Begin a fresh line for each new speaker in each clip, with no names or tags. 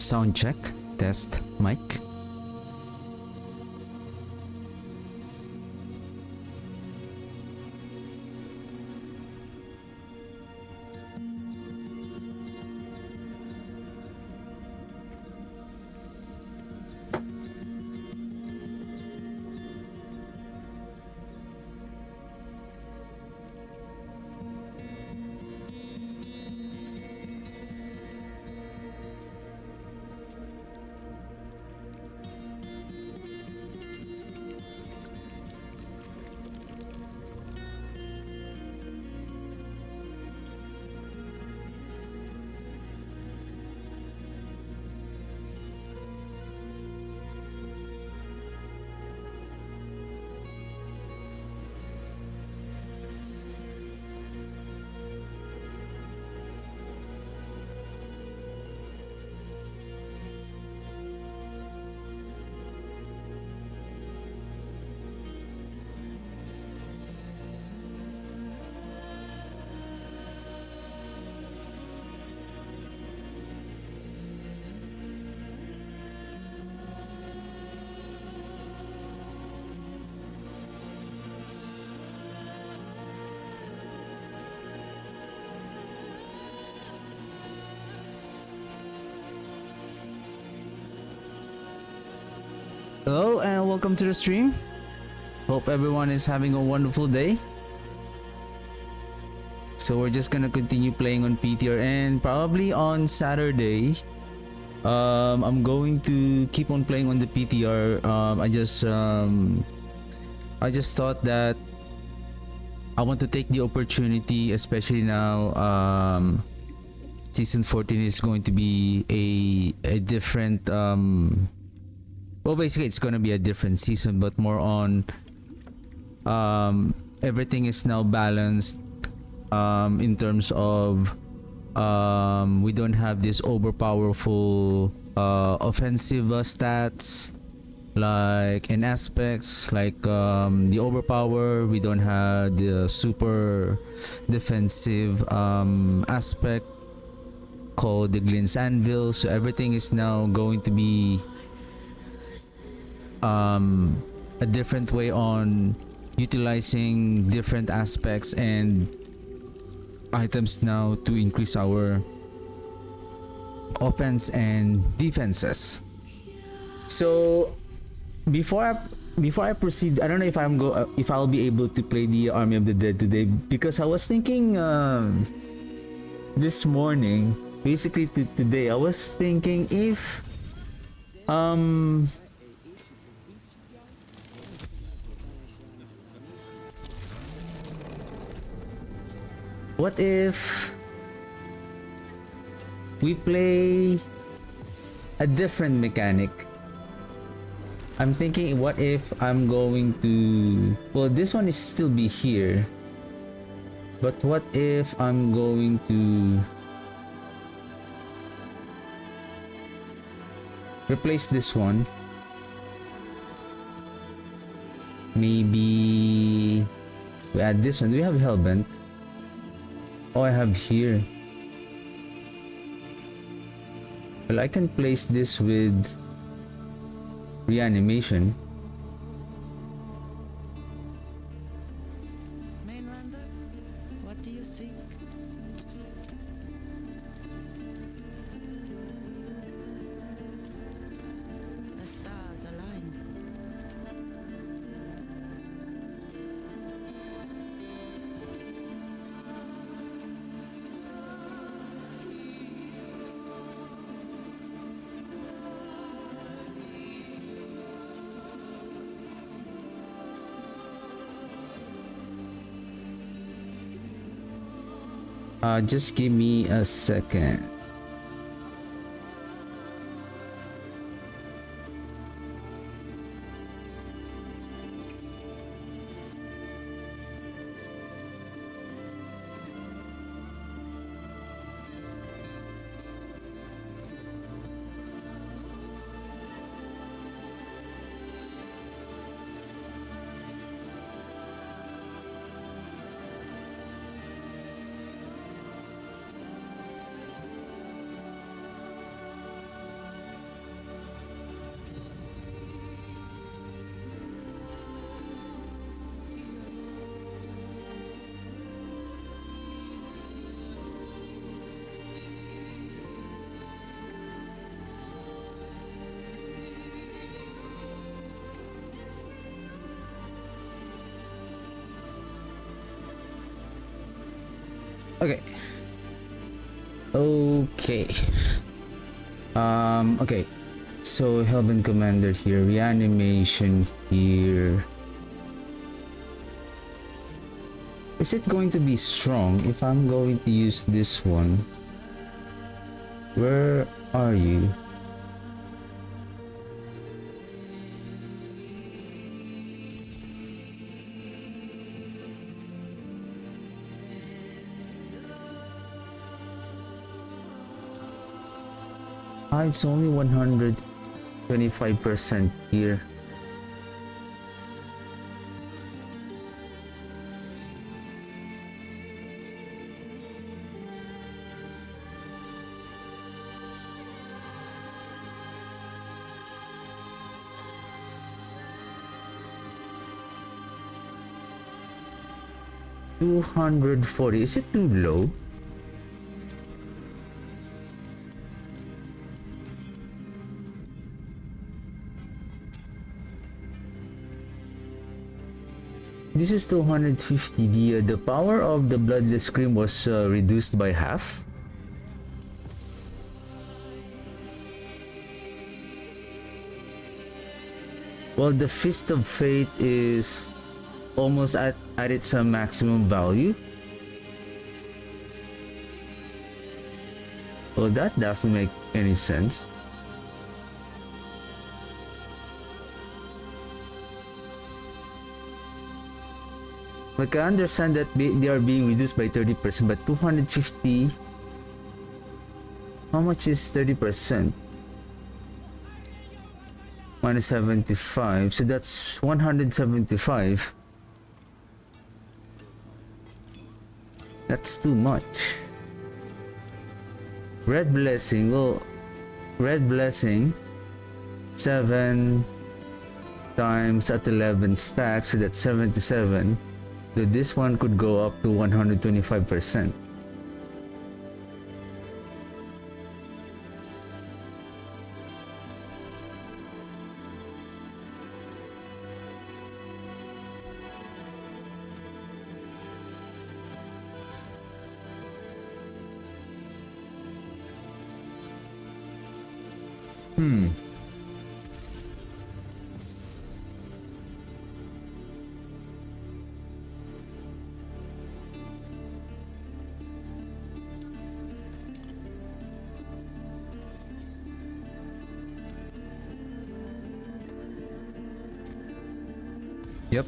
Sound check, test, mic. Hello and welcome to the stream. Hope everyone is having a wonderful day. So we're just gonna continue playing on PTR, and probably on Saturday I'm going to keep on playing on the PTR. I just thought that I want to take the opportunity, especially now season 14 is going to be a different well, basically it's gonna be a different season, but more on everything is now balanced in terms of we don't have this overpowerful offensive stats like in aspects like the overpower. We don't have the super defensive aspect called the Glint's Anvil, so everything is now going to be a different way on utilizing different aspects and items now to increase our offense and defenses. So before I proceed, I don't know if I'll be able to play the Army of the Dead today, because I was thinking this morning, basically today I was thinking if what if we play a different mechanic? I'm thinking, what if I'm going to... Well, this one is still be here. But what if I'm going to... replace this one? Maybe... we add this one. Do we have Hellbent? Oh, I have here. Well, I can place this with reanimation.
Mainlander, what do you think? The stars aligned.
Just give me a second. Okay. Okay. Okay. So Hellbent Commander here, reanimation here. Is it going to be strong if I'm going to use this one? Where are you? Ah, it's only 125% here. $240. Is it too low? This is 250. The power of the Bloodless Scream was reduced by half. Well, the Fist of Fate is almost at its maximum value. Well, that doesn't make any sense. Like, I understand that they are being reduced by 30%, but 250... How much is 30%? Minus 75, so that's 175. That's too much. Red Blessing, well, Red Blessing, 7 times at 11 stacks, so that's 77. So this one could go up to 125%. Yep.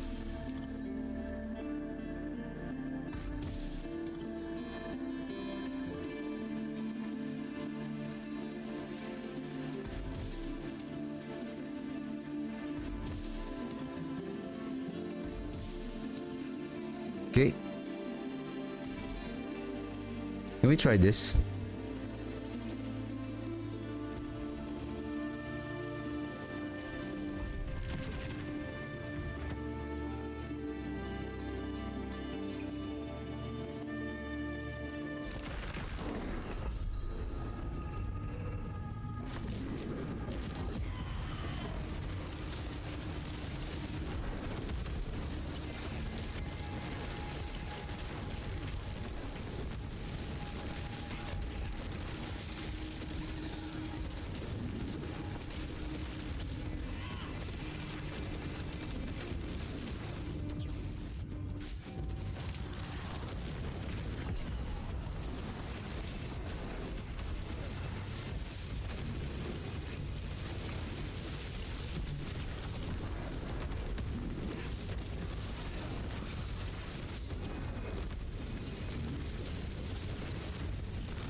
Okay. Can we try this?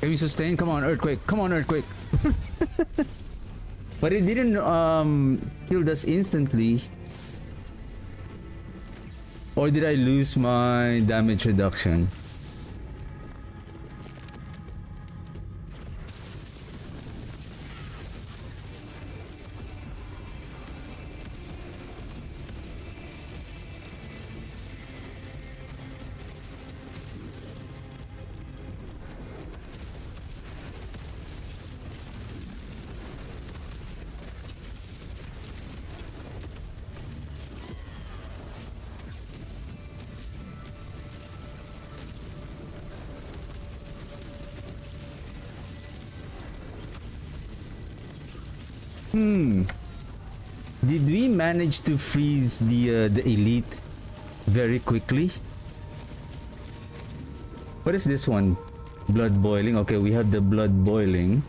Can we sustain? Come on, Earthquake. Come on, Earthquake. But it didn't kill us instantly. Or did I lose my damage reduction? Hmm. Did we manage to freeze the elite very quickly? What is this one? Blood boiling. Okay, we have the blood boiling.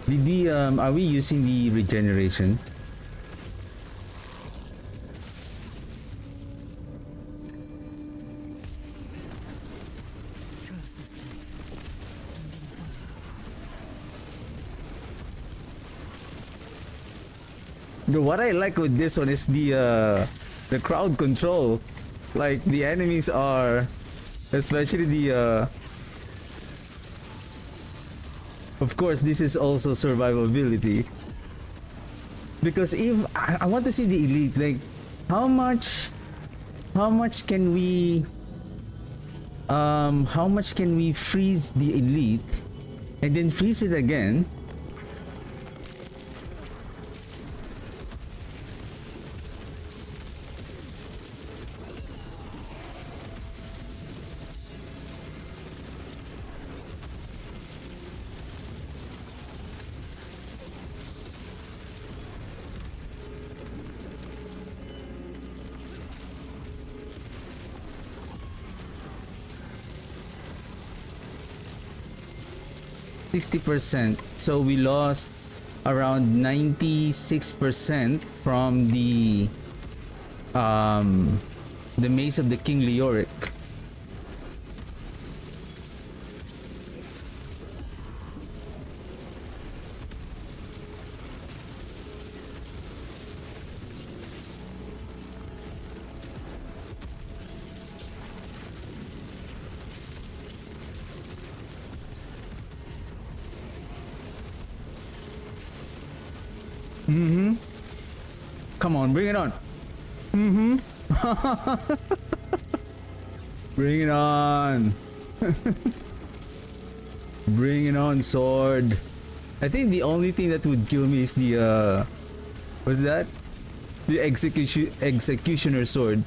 Did we are we using the regeneration?
Curse this place.
What I like with this one is the crowd control. Like the enemies are, especially the of course this is also survivability. Because if I want to see the elite, like how much can we freeze the elite and then freeze it again? %60%. So we lost around 96% from the mace of the King Leoric. Come on, bring it on. Bring it on. Bring it on, sword. I think the only thing that would kill me is the what's that? The executioner sword.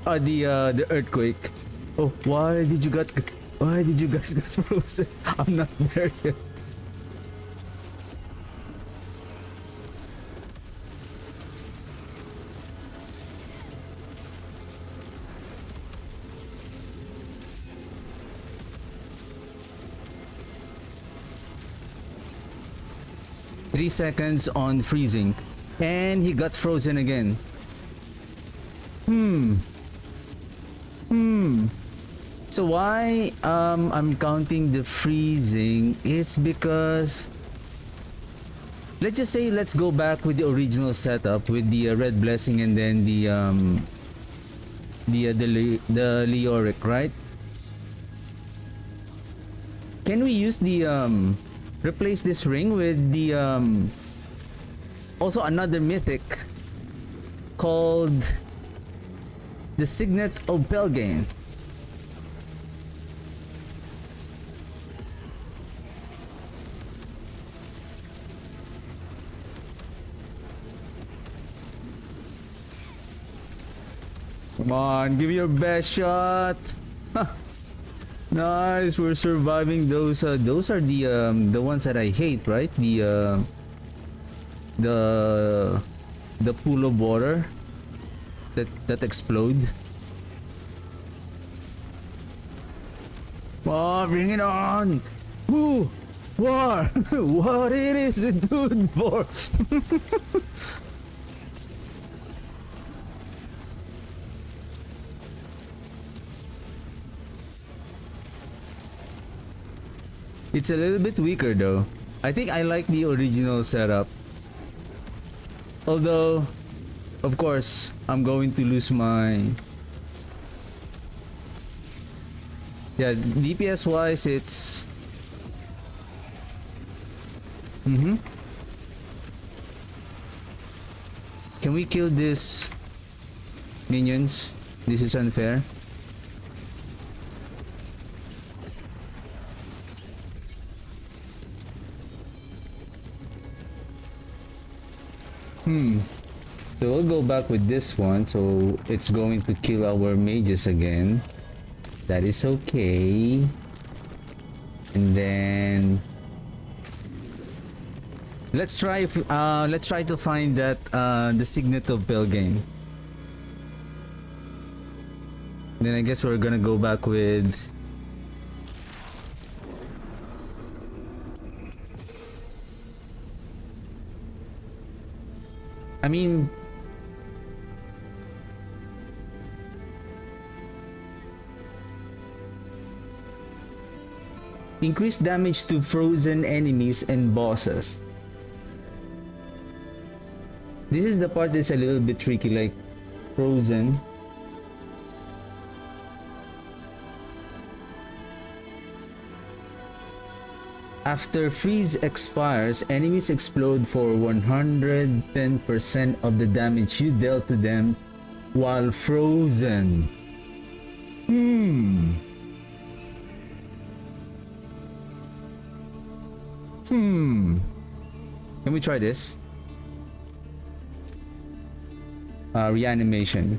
The earthquake. Oh, why did you guys get frozen? I'm not there yet. Three seconds on freezing, and he got frozen again. So why I'm counting the freezing? It's because let's just say let's go back with the original setup with the red blessing and then the Leoric, right? Can we use the replace this ring with the also another mythic called the Signet of Pelgain? Come on, give me your best shot. Nice, we're surviving. Those are the ones that I hate, right? The pool of water that explode. Oh, bring it on! Woo! War! What it is it good for? It's a little bit weaker though. I think I like the original setup. Although, of course, I'm going to lose my... Yeah, DPS wise, it's... Can we kill this minions? This is unfair. So we'll go back with this one. So it's going to kill our mages again. That is okay. And then let's try to find that the signet of Belgain. Then I guess we're gonna go back with I mean increase damage to frozen enemies and bosses. This is the part that's a little bit tricky, like frozen. After freeze expires, enemies explode for 110% of the damage you dealt to them while frozen. Can we try this? Reanimation.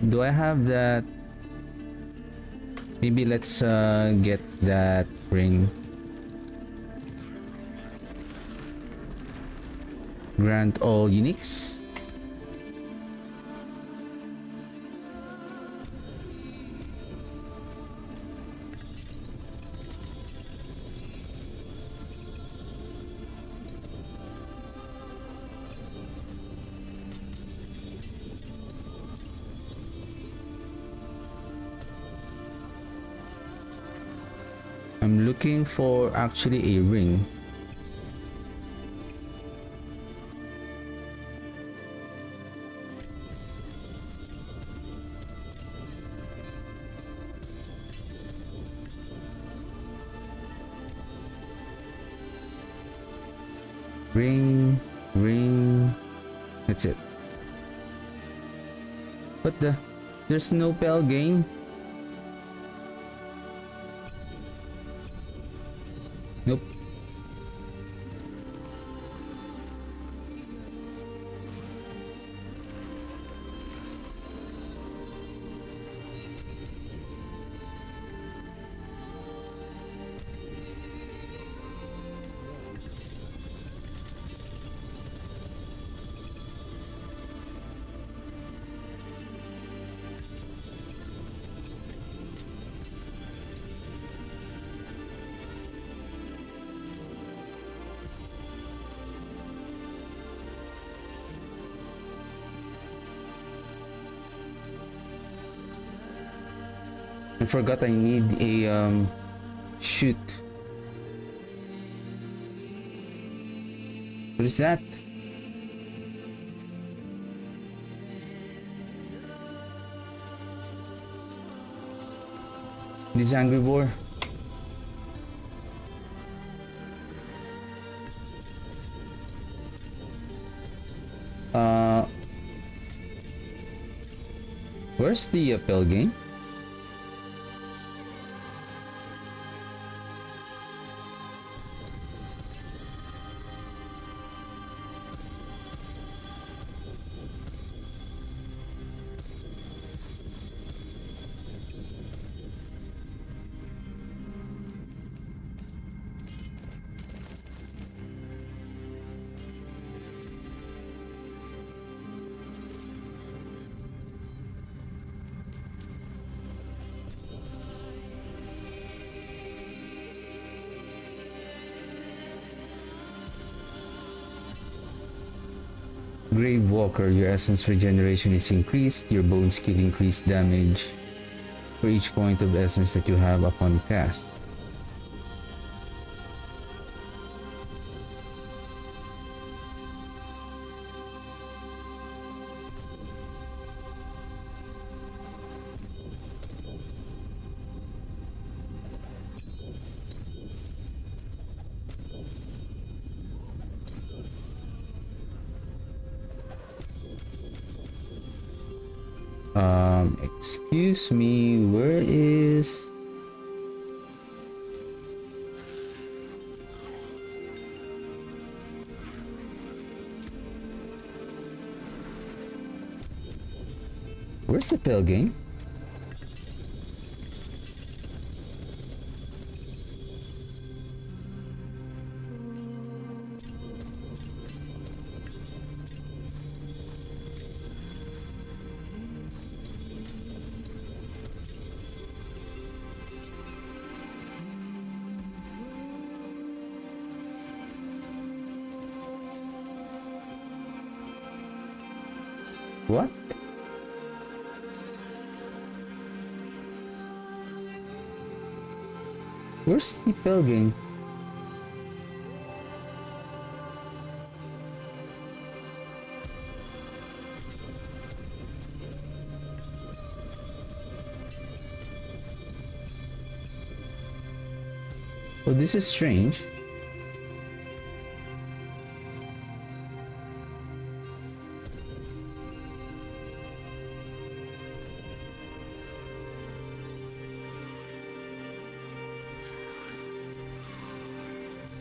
Do I have that? Maybe let's get that ring. Grant all uniques. I'm looking for actually a ring. Ring. That's it. What the? There's no Pel game? Nope. I forgot I need a shoot. What is that? This angry boar. Where's the Pel game? Grave Walker, your essence regeneration is increased, your bone skill increased damage for each point of essence that you have upon cast. Excuse me, where is... Where's the Pelgame? What? Where's the Pelgame? Oh, this is strange.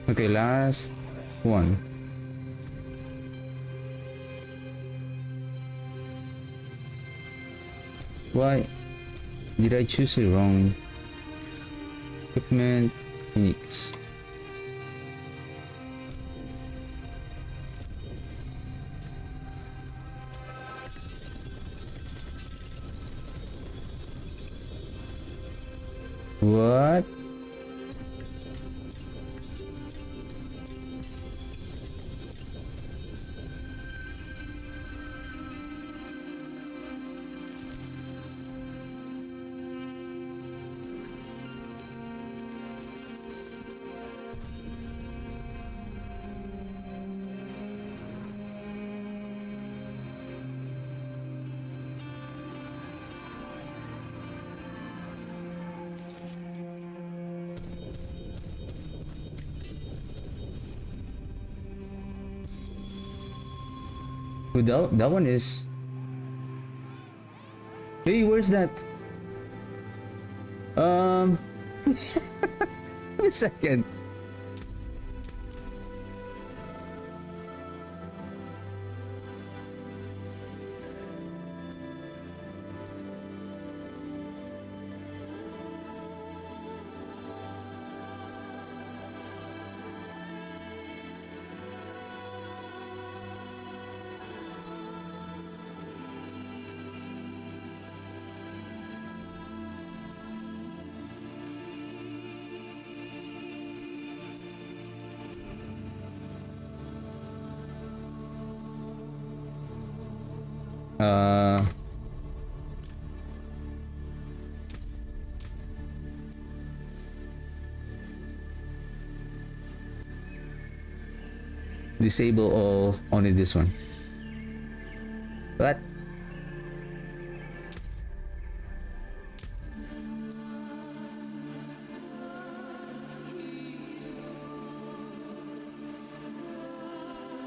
Okay, last one. Why did I choose the wrong equipment? Phoenix. What? Oh, that one is. Hey, where's that? Wait a second. Uh, disable all, only this one. What?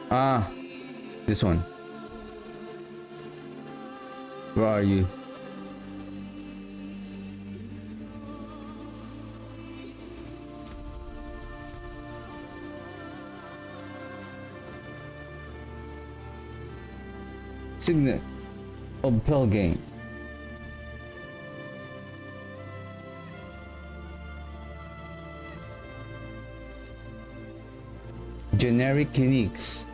Ah, this one. Where are you? Signet of Pelgame. Generic uniques.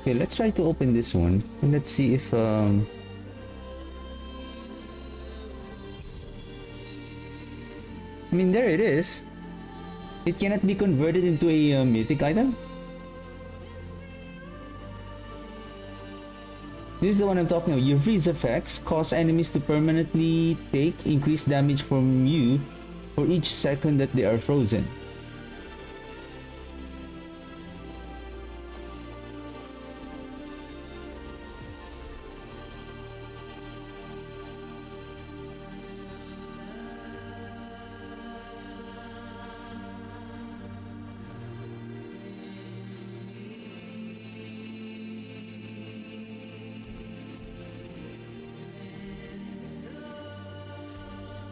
Okay, let's try to open this one and let's see if I mean, there it is. It cannot be converted into a mythic item. This is the one I'm talking about. Your freeze effects cause enemies to permanently take increased damage from you for each second that they are frozen.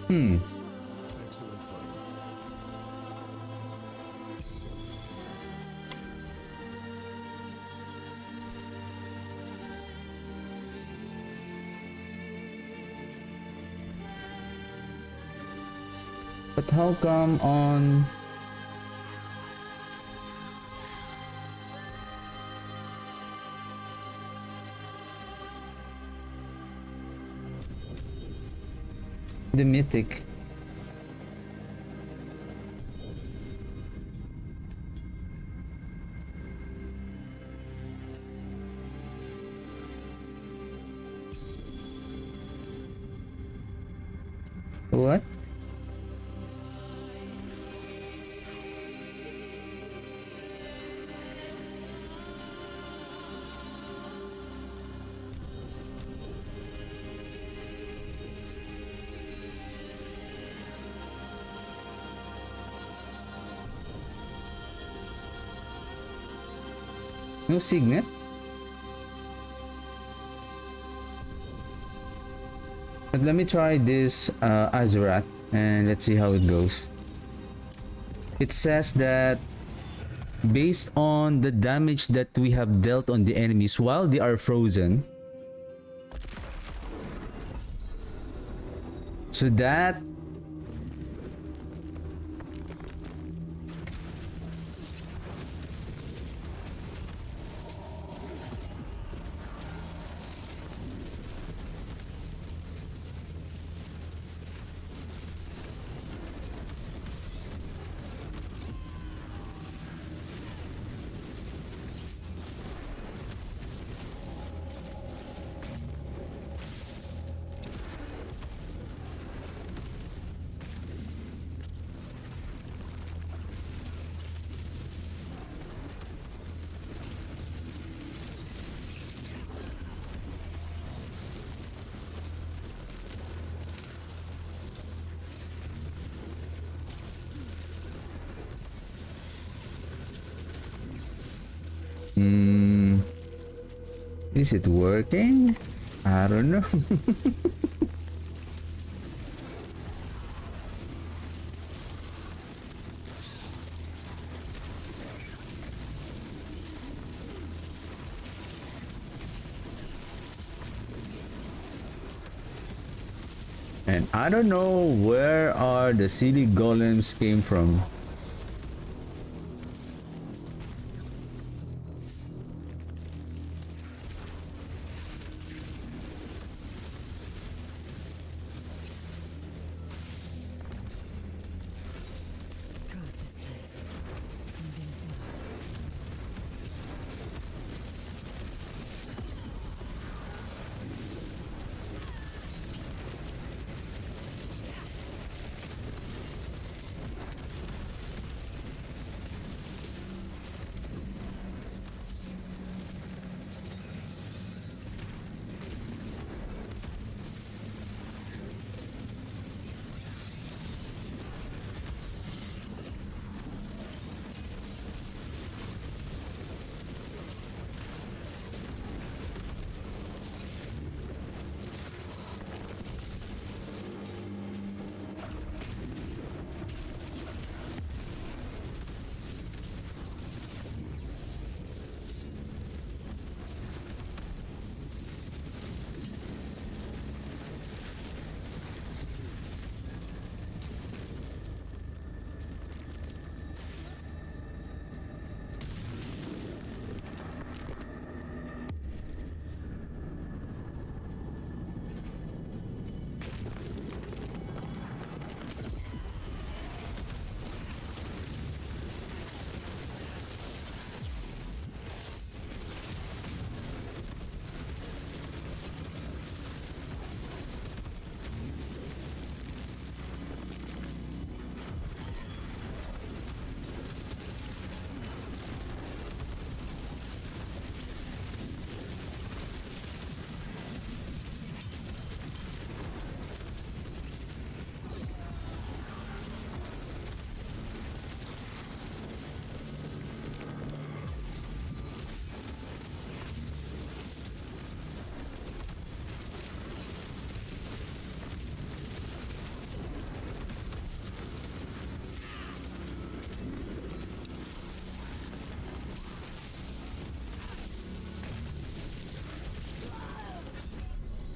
Hmm.
Excellent fight.
But how come on the mythic? What? No signet? But let me try this Azurat and let's see how it goes. It says that based on the damage that we have dealt on the enemies while they are frozen. So that is it working? I don't know. And I don't know where are the silly golems came from.
Curse this place. I'm being followed.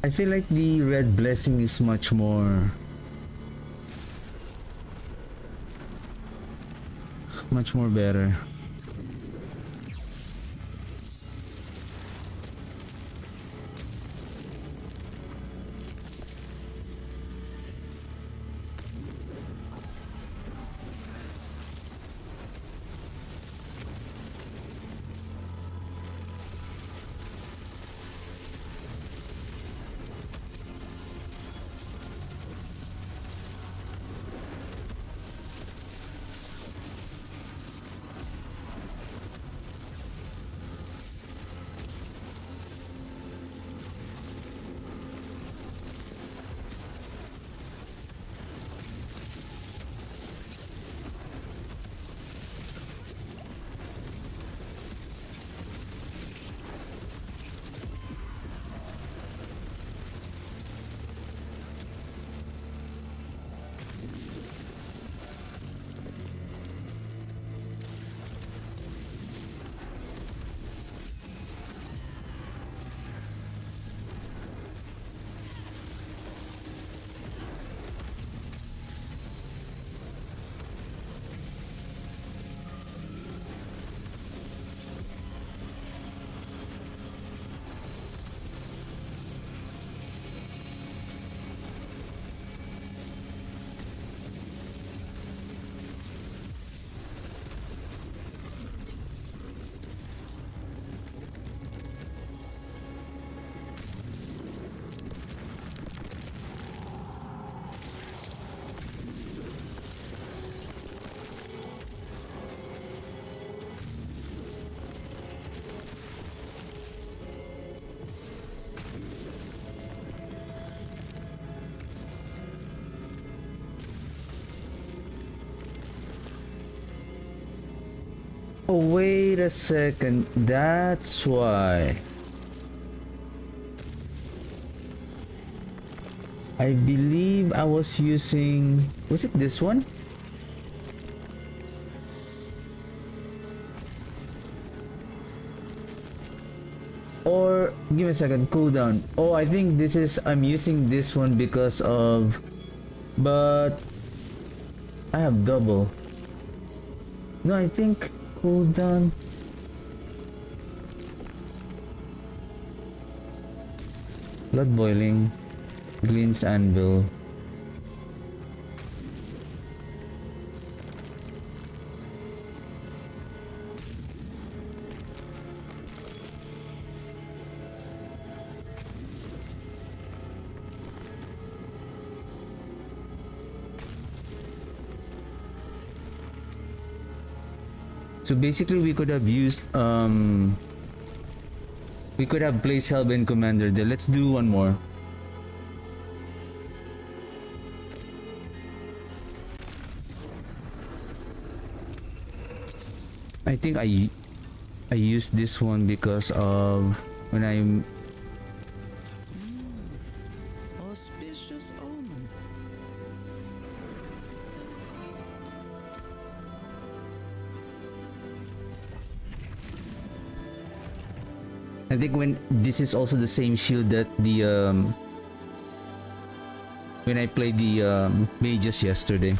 I feel like the red blessing is much more better. Oh, wait a second. That's why. I believe I was using... Was it this one? Or... Give me a second. Cooldown. Oh, I think this is... I'm using this one because of... But... I have double. No, I think... Cooldown... Blood boiling. Glenn's anvil. So basically we could have used we could have placed Hellbent Commander there. Let's do one more. I think I used this one because of when I'm
Auspicious omen.
I think when this is also the same shield that the when I played the mages yesterday.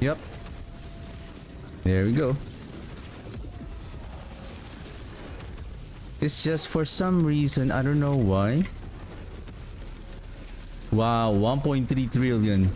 Yep. There we go. It's just for some reason, I don't know why. Wow, 1.3 trillion.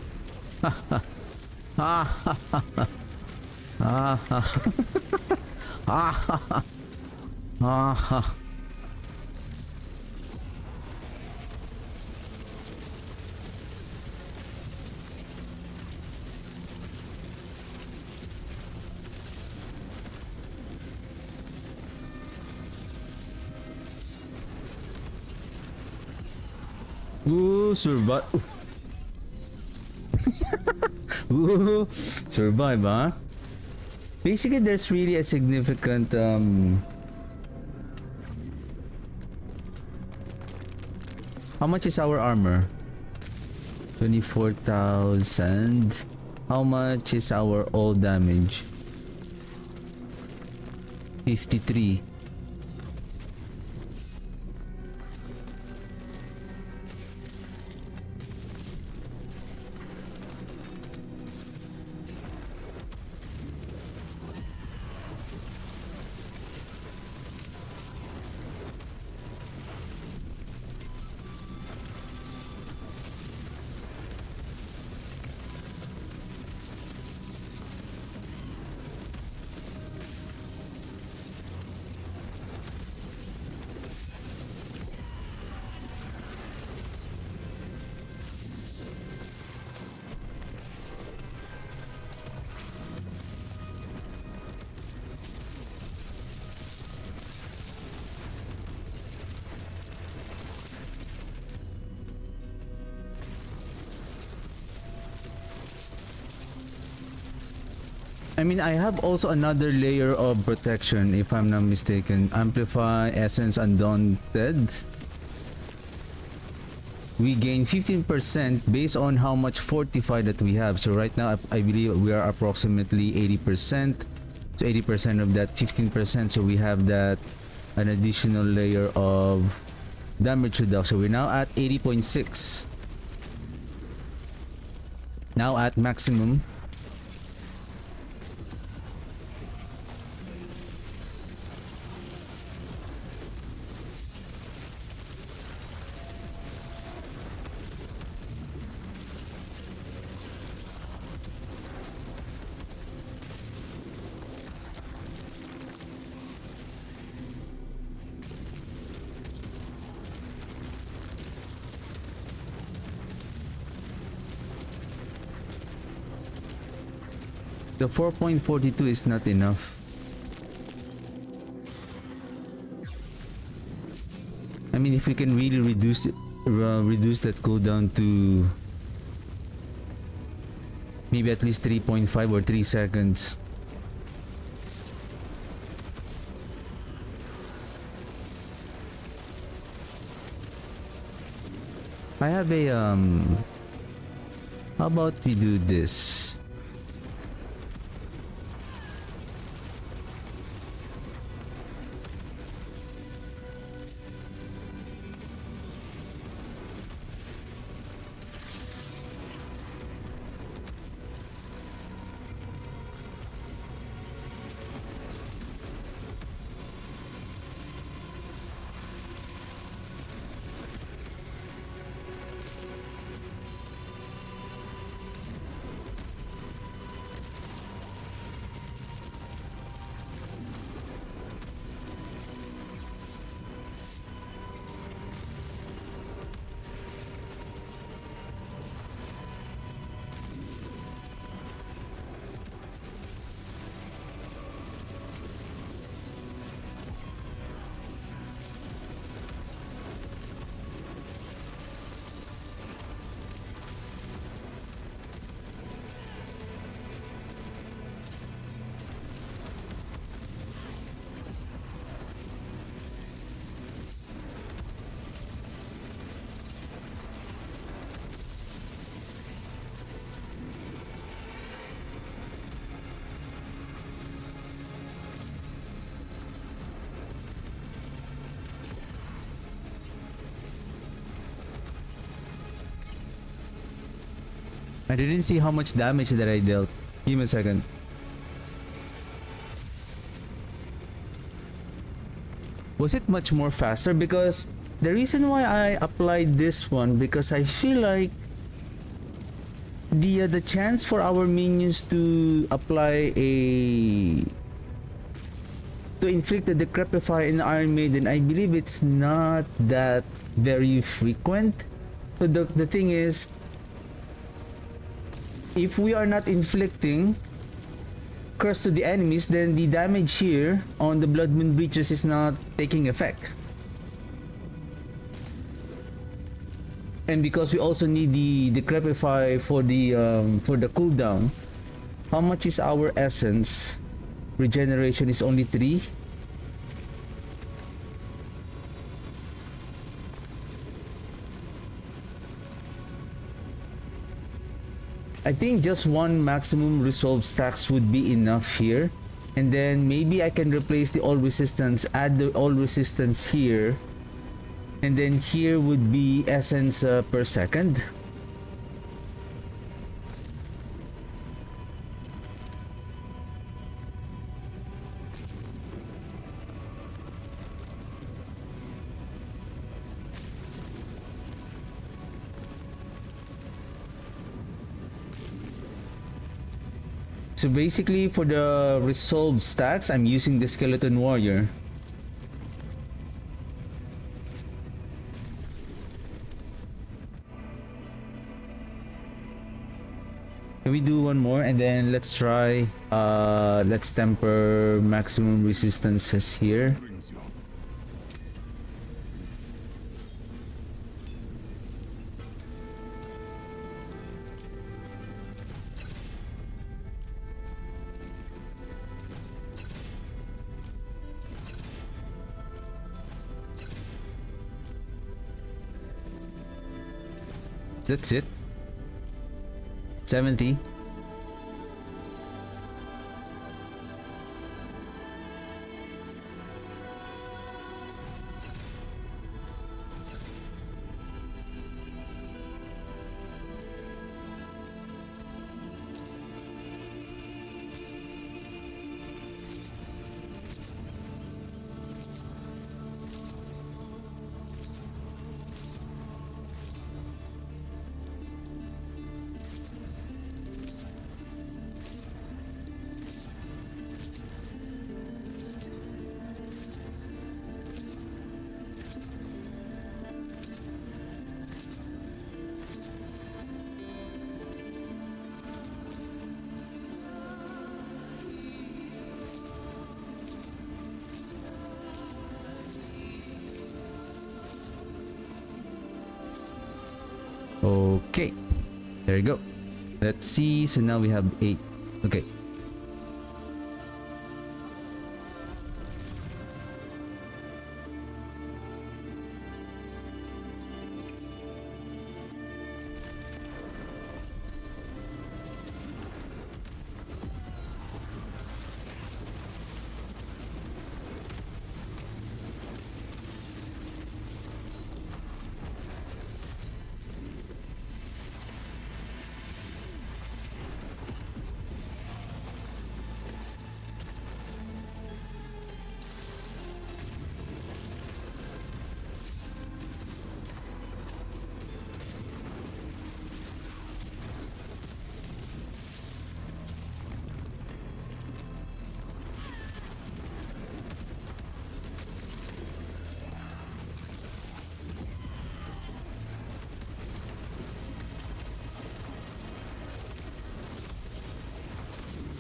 Ooh, survive. Ooh, survive, huh? Basically, there's really a significant How much is our armor? 24,000. How much is our all damage? 53. I mean, I have also another layer of protection, if I'm not mistaken. Amplify, Essence, Undaunted. We gain 15% based on how much Fortify that we have. So right now, I believe we are approximately 80%. So 80% of that 15%. So we have that an additional layer of damage reduction. We're now at 80.6. Now at maximum. The 4.42 is not enough. I mean, if we can really reduce that cooldown to maybe at least 3.5 or 3 seconds. I have a how about we do this? I didn't see how much damage that I dealt. Give me a second. Was it much more faster? Because the reason why I applied this one, because I feel like the chance for our minions to apply to inflict the Decrepify in Iron Maiden, I believe it's not that very frequent. So the thing is, if we are not inflicting curse to the enemies, then the damage here on the Blood Moon Breaches is not taking effect. And because we also need the Decrepify for the cooldown, how much is our essence? Regeneration is only 3. I think just one maximum resolve stacks would be enough here. And then maybe I can replace the all resistance, add the all resistance here. And then here would be essence per second. So basically for the resolved stats, I'm using the skeleton warrior. Can we do one more and then let's try let's temper maximum resistances here. That's it. 70. Okay, there you go. Let's see. So now we have 8. Okay.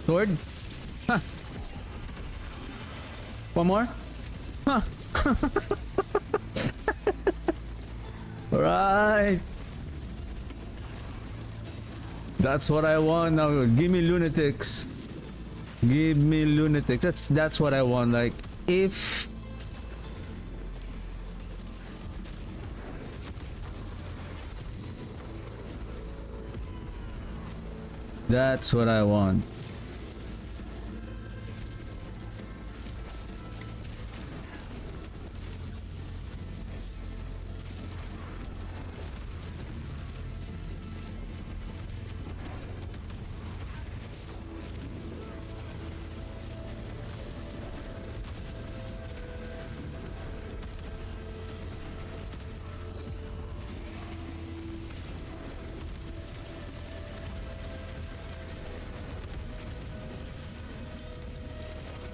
Sword? Huh. One more? Huh. Alright. That's what I want now. Give me lunatics. Give me lunatics. That's what I want. Like, if that's what I want.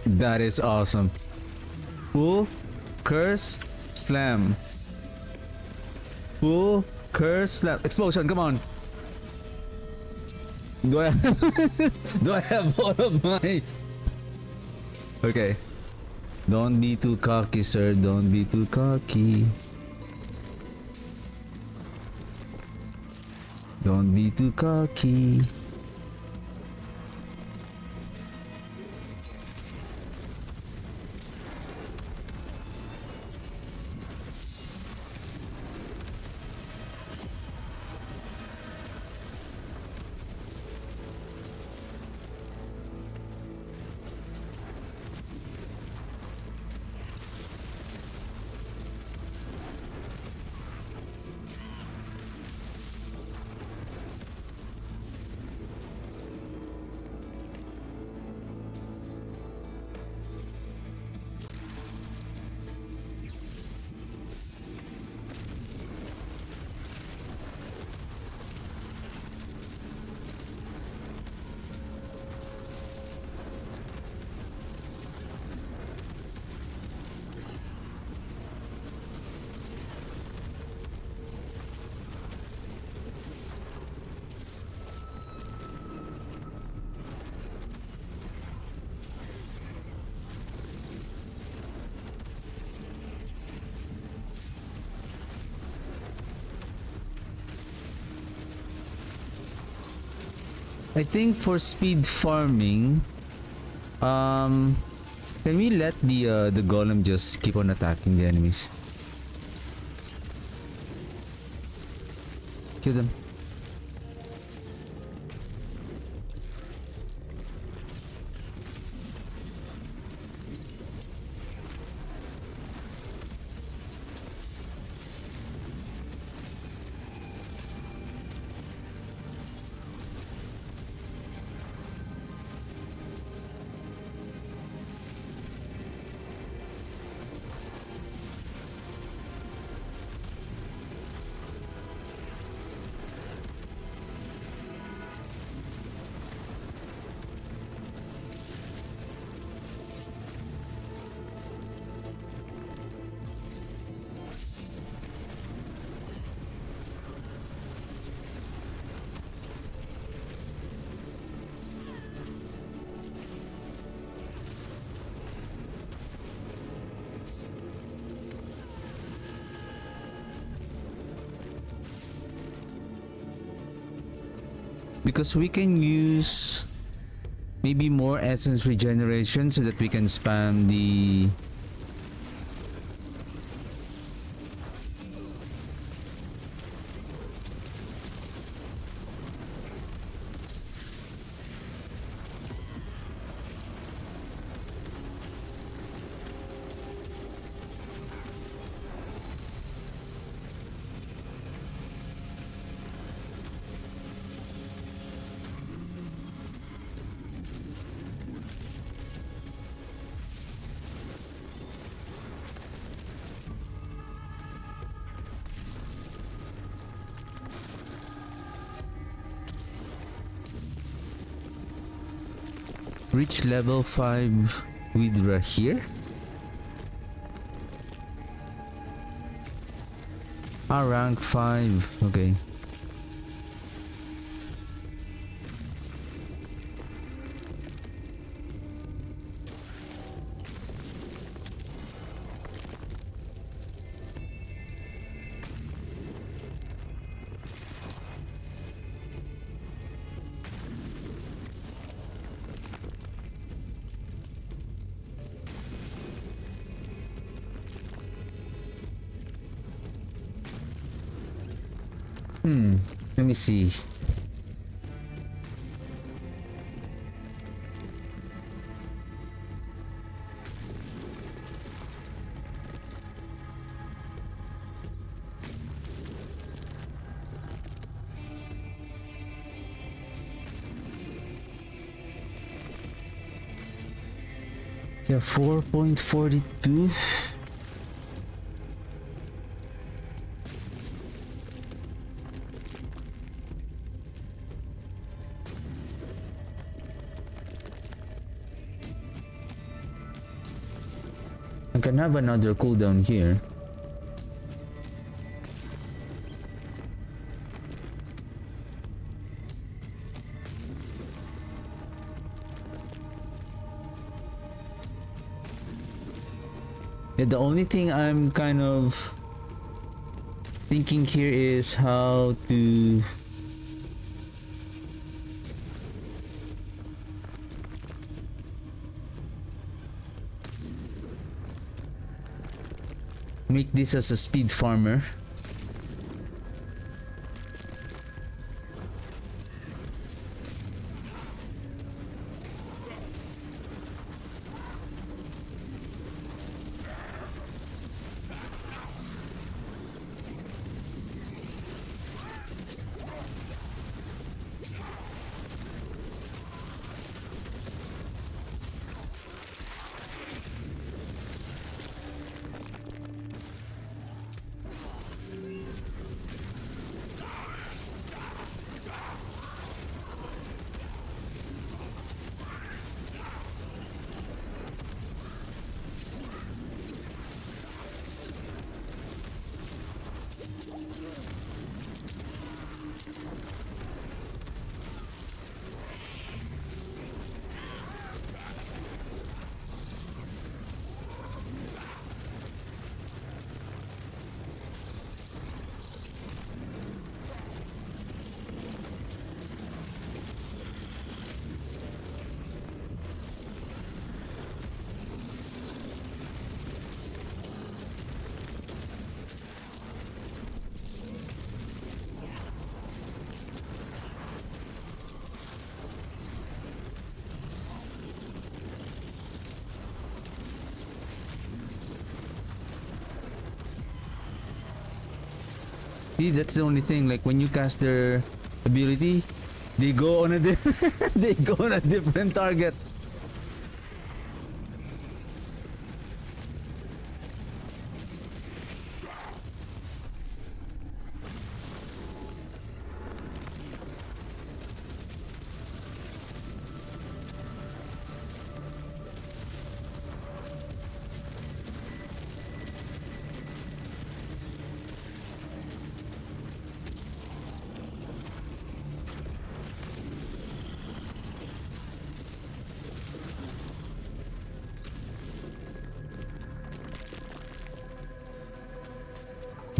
That is awesome. Pull, curse, slam. Pull, curse, slam. Explosion, come on. Do I do I have all of my... Okay. Don't be too cocky, sir. Don't be too cocky. Don't be too cocky. I think for speed farming, can we let the golem just keep on attacking the enemies? Kill them. Because we can use maybe more essence regeneration so that we can spam the reach level 5 Widra here. Rank 5. Okay. Let me see. Yeah, 4.42. I can have another cooldown here. Yeah, the only thing I'm kind of thinking here is how to make this as a speed farmer. See, that's the only thing. Like when you cast their ability, they go on a they go on a different target.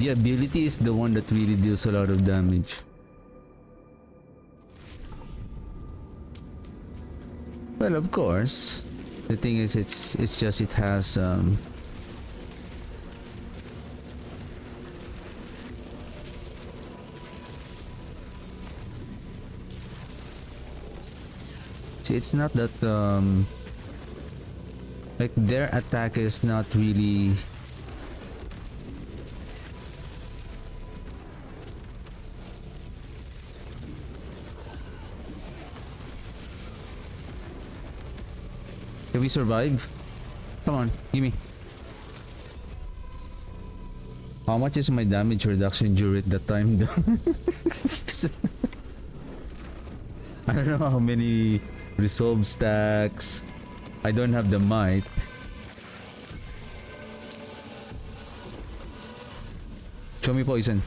The ability is the one that really deals a lot of damage. Well, of course, the thing is, it's just it has see, it's not that like their attack is not really. Can we survive? Come on, gimme. How much is my damage reduction during that time though? I don't know how many resolve stacks. I don't have the might. Show me poison.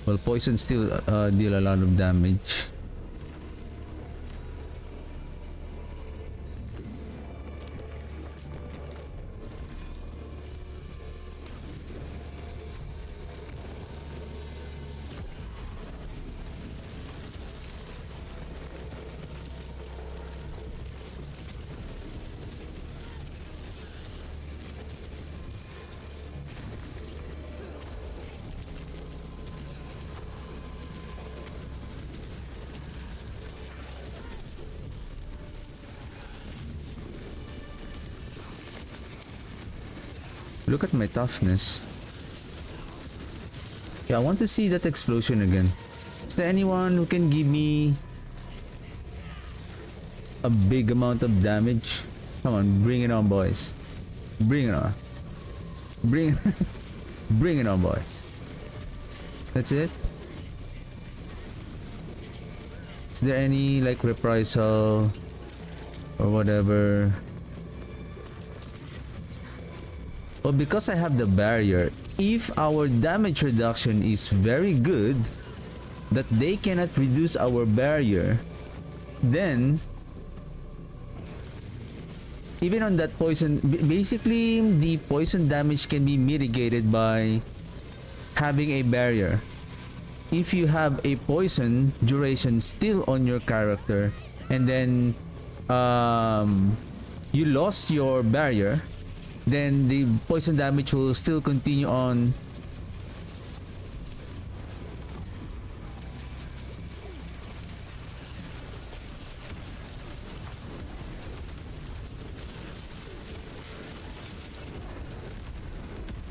Well, poison still deal a lot of damage. Look at my toughness. Yeah, I want to see that explosion again. Is there anyone who can give me a big amount of damage? Come on, bring it on, boys. Bring it on. Bring bring it on, boys. That's it? Is there any like reprisal or whatever? Well, because I have the barrier, if our damage reduction is very good, that they cannot reduce our barrier, then even on that poison, basically the poison damage can be mitigated by having a barrier. If you have a poison duration still on your character and then you lost your barrier, then the poison damage will still continue on.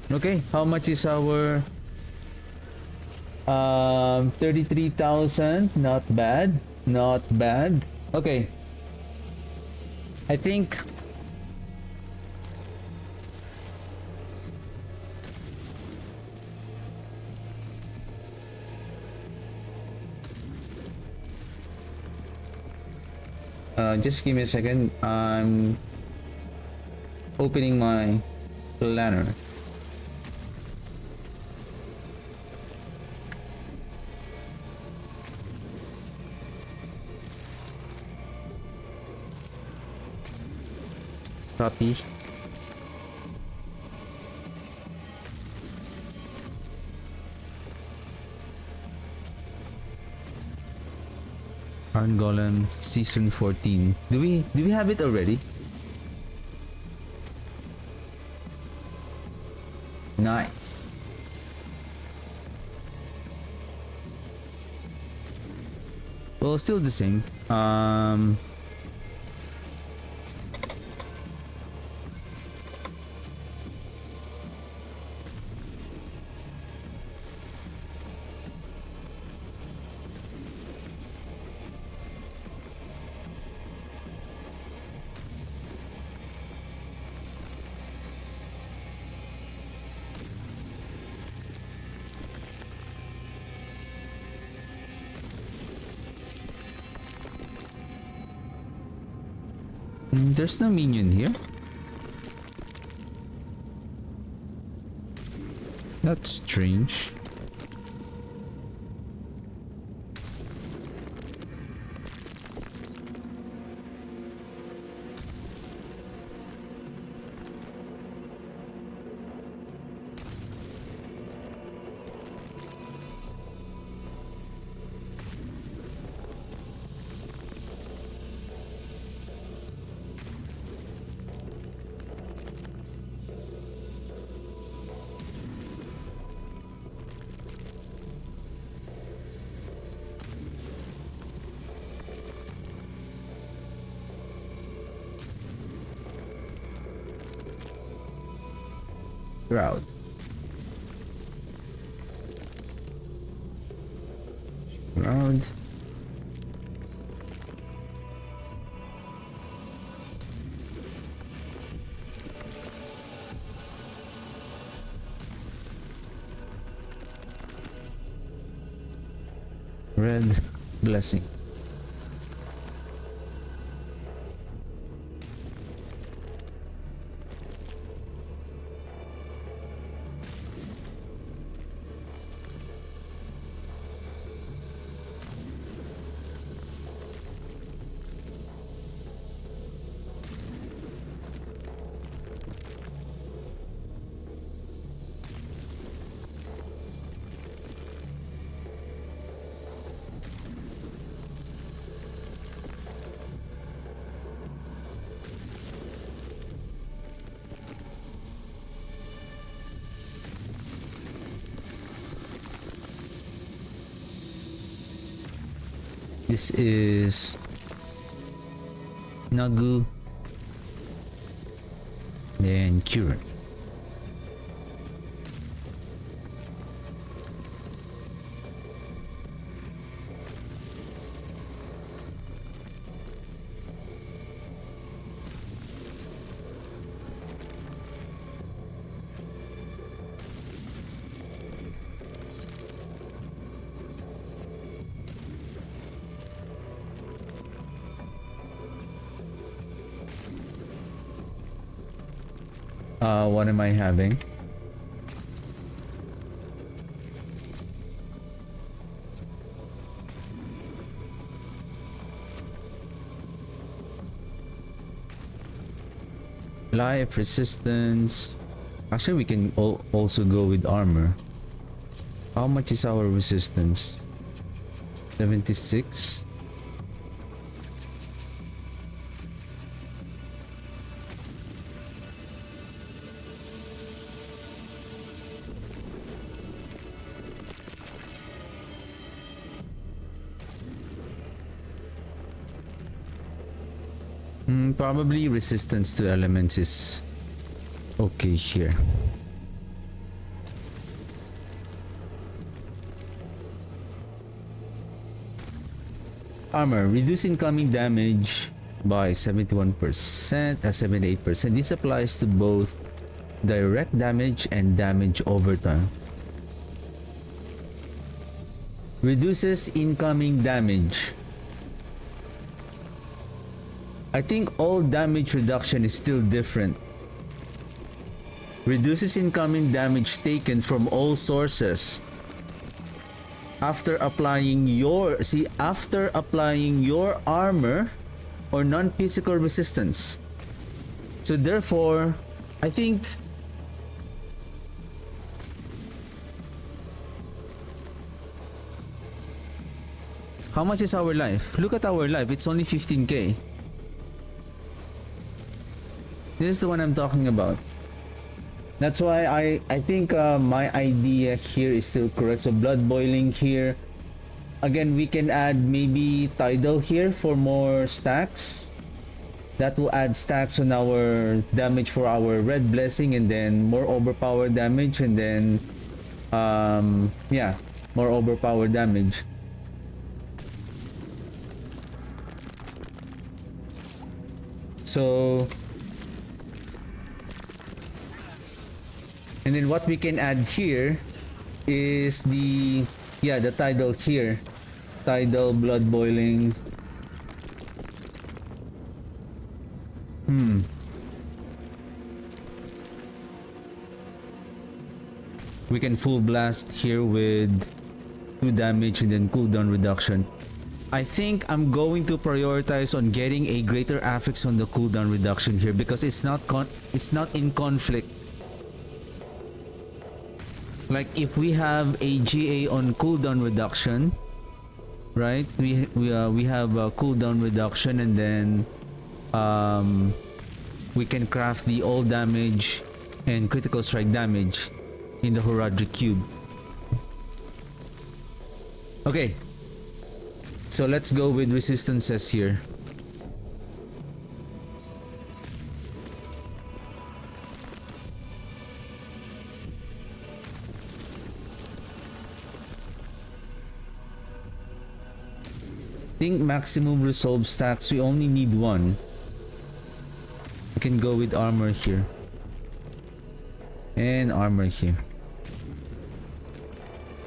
Okay, how much is our 33,000? Not bad, not bad. Okay, I think just give me a second. I'm opening my planner. Copy. Iron Golem Season 14. Do we have it already? Nice. Well, still the same. There's no minion here. That's strange. Crowd. Crowd. Red blessing. This is Nagu, then Current. What am I having? Life resistance. Actually, we can also go with armor. How much is our resistance? 76. Probably resistance to elements is okay here. Armor, reduce incoming damage by 71%, 78%. This applies to both direct damage and damage over time. Reduces incoming damage. I think all damage reduction is still different. Reduces incoming damage taken from all sources. After applying your armor or non-physical resistance. So therefore, I think how much is our life? Look at our life, it's only 15k. This is the one I'm talking about. That's why I think my idea here is still correct. So blood boiling here. Again, we can add maybe tidal here for more stacks. That will add stacks on our damage for our red blessing, and then more overpowered damage, and then yeah, more overpowered damage. So and then what we can add here is the tidal here. Tidal blood boiling. We can full blast here with 2 damage and then cooldown reduction. I think I'm going to prioritize on getting a greater affix on the cooldown reduction here because it's not in conflict. Like if we have a GA on cooldown reduction, right? We have a cooldown reduction and then we can craft the all damage and critical strike damage in the Horadric cube. Okay, so let's go with resistances here. I think maximum resolve stacks, we only need 1. We can go with armor here. And armor here.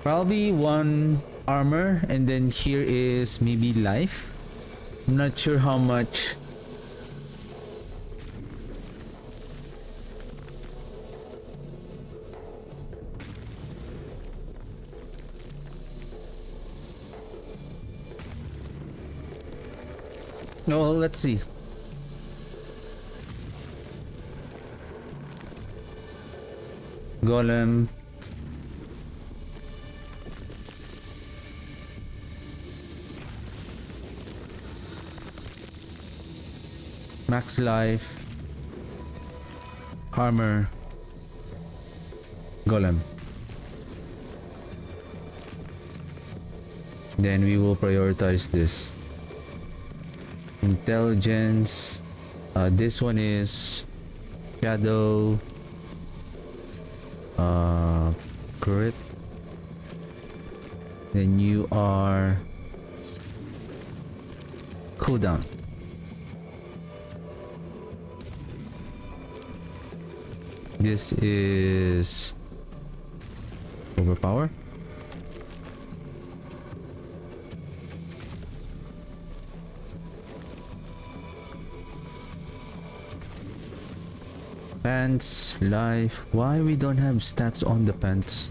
Probably 1 armor and then here is maybe life. I'm not sure how much. No, let's see. Golem. Max life. Armor. Golem. Then we will prioritize this. Intelligence. This one is shadow. Crit. Then you are cooldown. This is overpower. Pants, life. Why we don't have stats on the pants?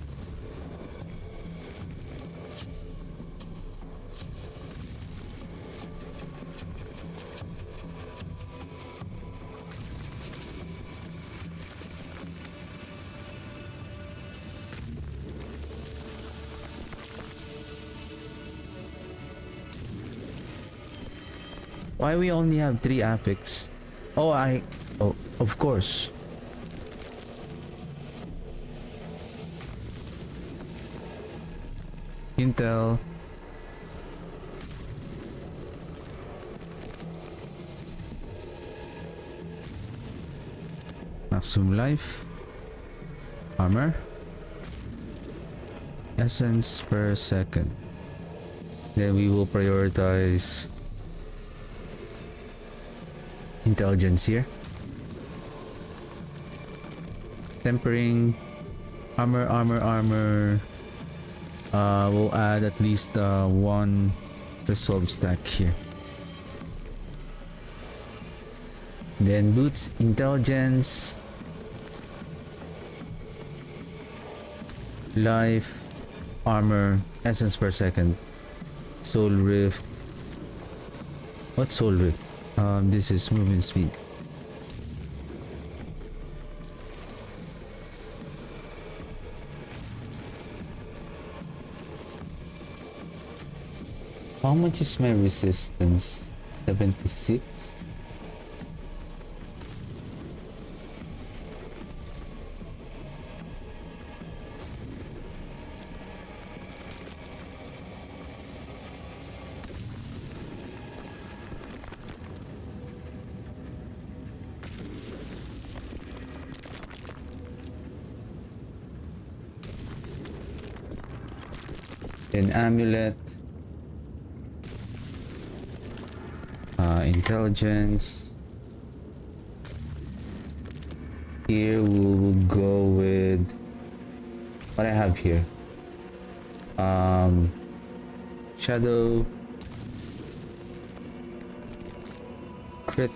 Why we only have 3 affix? Oh, of course. Intel. Maximum life. Armor. Essence per second. Then we will prioritize intelligence here. Tempering. Armor. We'll add at least 1 resolve stack here. Then boots, intelligence, life, armor, essence per second, soul rift. What soul rift? This is movement speed. How much is my resistance? 76? Then amulet. Intelligence. Here we will go with what I have here. Shadow. Crit.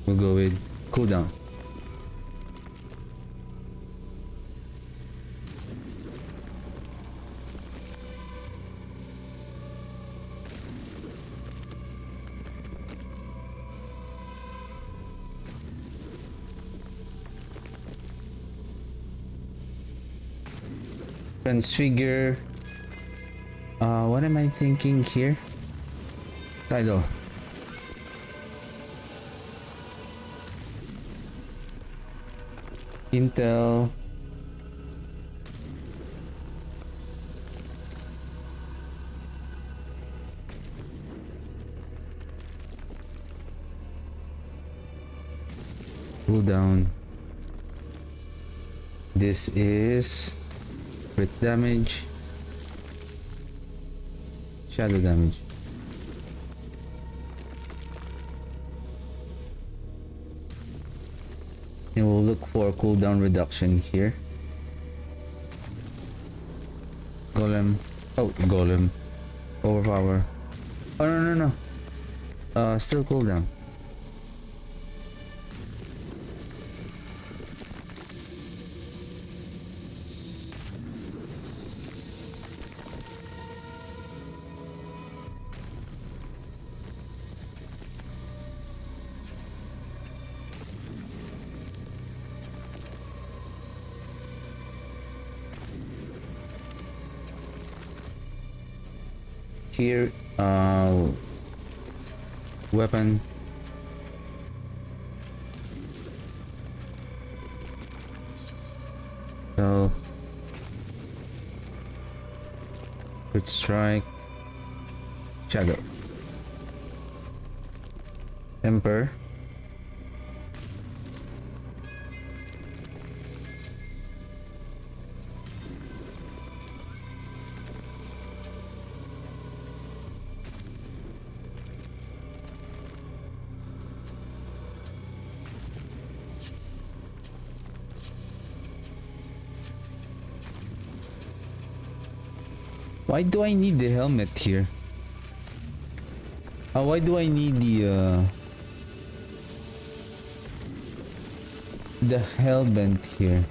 We'll go with cooldown. Transfigure. What am I thinking here? Title. Intel. Cooldown. This is crit damage. Shadow damage. And we'll look for cooldown reduction here. Golem. Oh, golem. Overpower. Oh, no. Still cooldown. Here, weapon. So, crit strike. Shadow. Emperor. Why do I need the helmet here? Why do I need the hellbent here?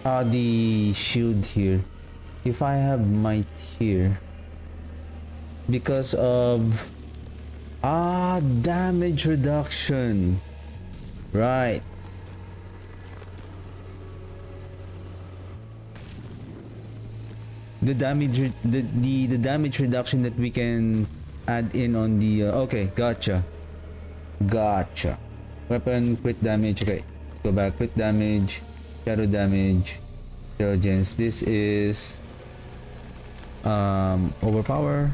The shield here. If I have might here, because of damage reduction, right? The damage reduction that we can add in on the okay, gotcha. Weapon crit damage. Okay, go back. Crit damage, shadow damage, intelligence. This is overpower.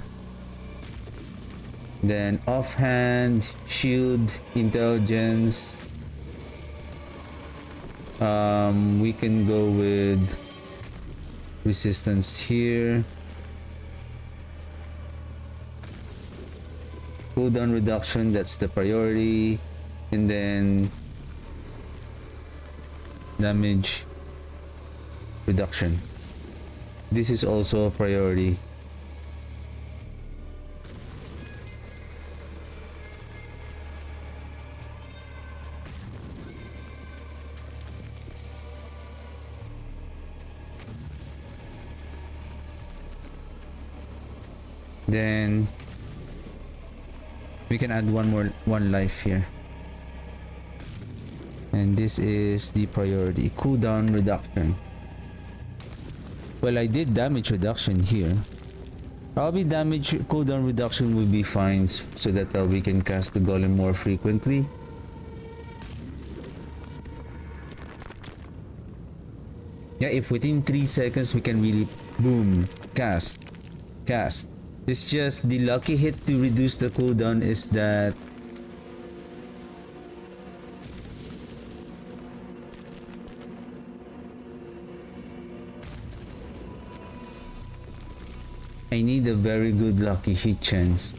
Then offhand, shield, intelligence. We can go with resistance here. Cooldown reduction, that's the priority. And then damage reduction. This is also a priority. Then we can add one life here, and this is the priority. Cooldown reduction. Well, I did damage reduction here. Probably damage cooldown reduction will be fine, so that we can cast the golem more frequently. Yeah, if within 3 seconds we can really boom cast. It's just the lucky hit to reduce the cooldown is that I need a very good lucky hit chance.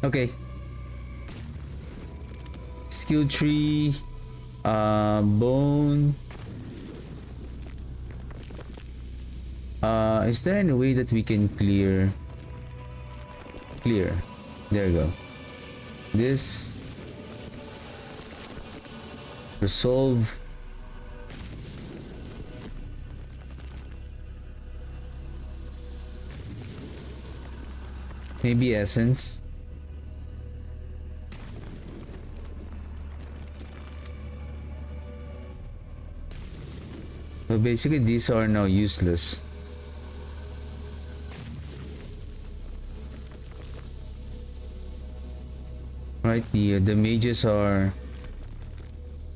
Okay, skill tree, bone. Is there any way that we can clear? Clear. There you go. This. Resolve. Maybe essence. So basically these are now useless. Right, the mages are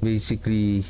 basically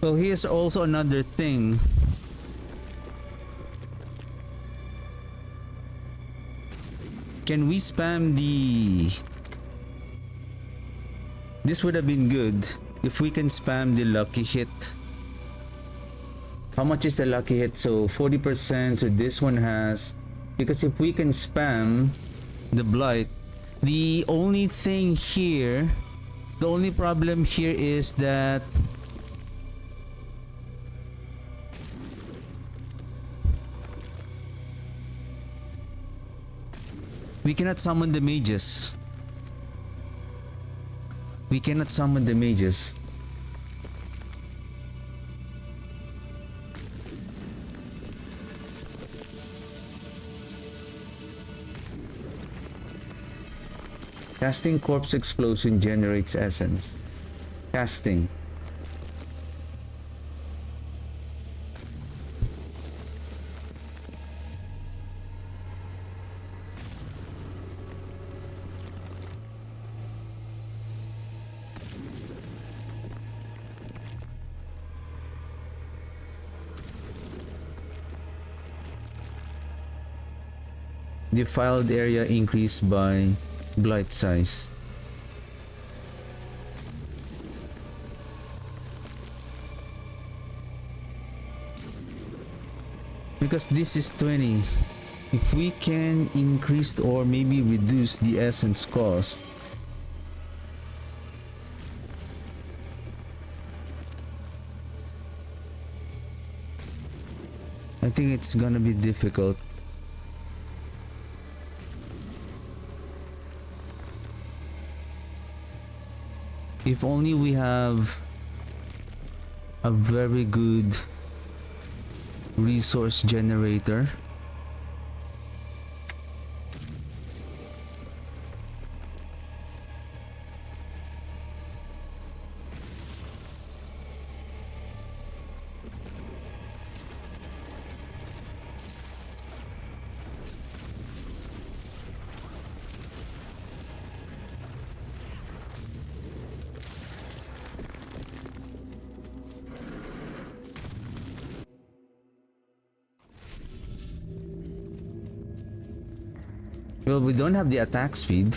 well, here's also another thing. Can we spam the... This would have been good if we can spam the lucky hit. How much is the lucky hit? So 40%, so this one has... Because if we can spam the blight, the only thing here, the only problem here is that we cannot summon the mages. We cannot summon the mages. Casting corpse explosion generates essence. Casting. Defiled area increased by blight size. Because this is 20. If we can increase or maybe reduce the essence cost, I think it's gonna be difficult. If only we have a very good resource generator. Well, we don't have the attack speed.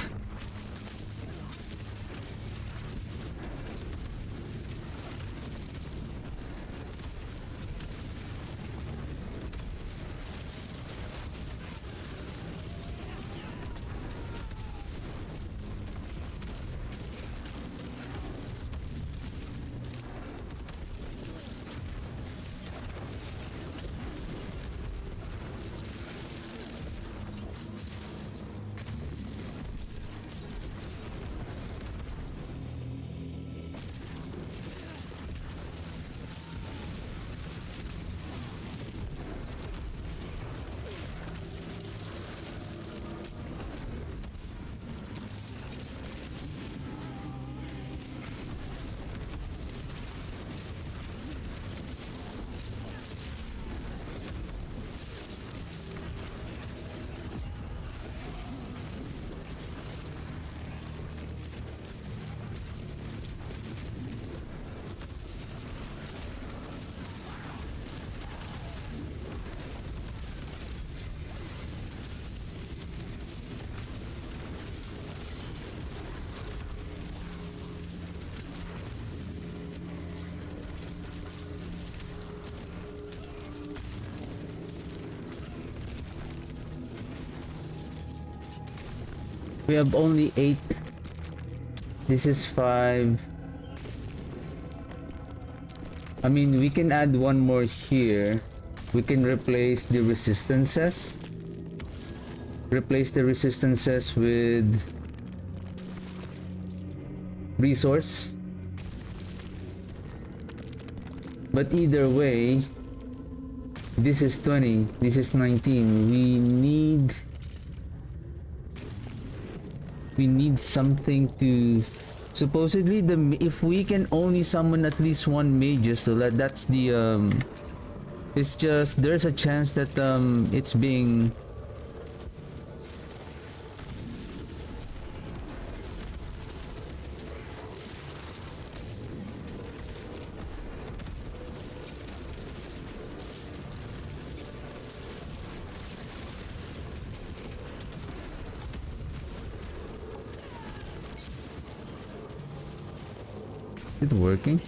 We have only 8. This is 5. I mean, we can add one more here. We can replace the resistances. Replace the resistances with resource. But either way, this is 20, this is 19. We need something to supposedly if we can only summon at least one magus, so that's the it's just there's a chance that it's being it's working.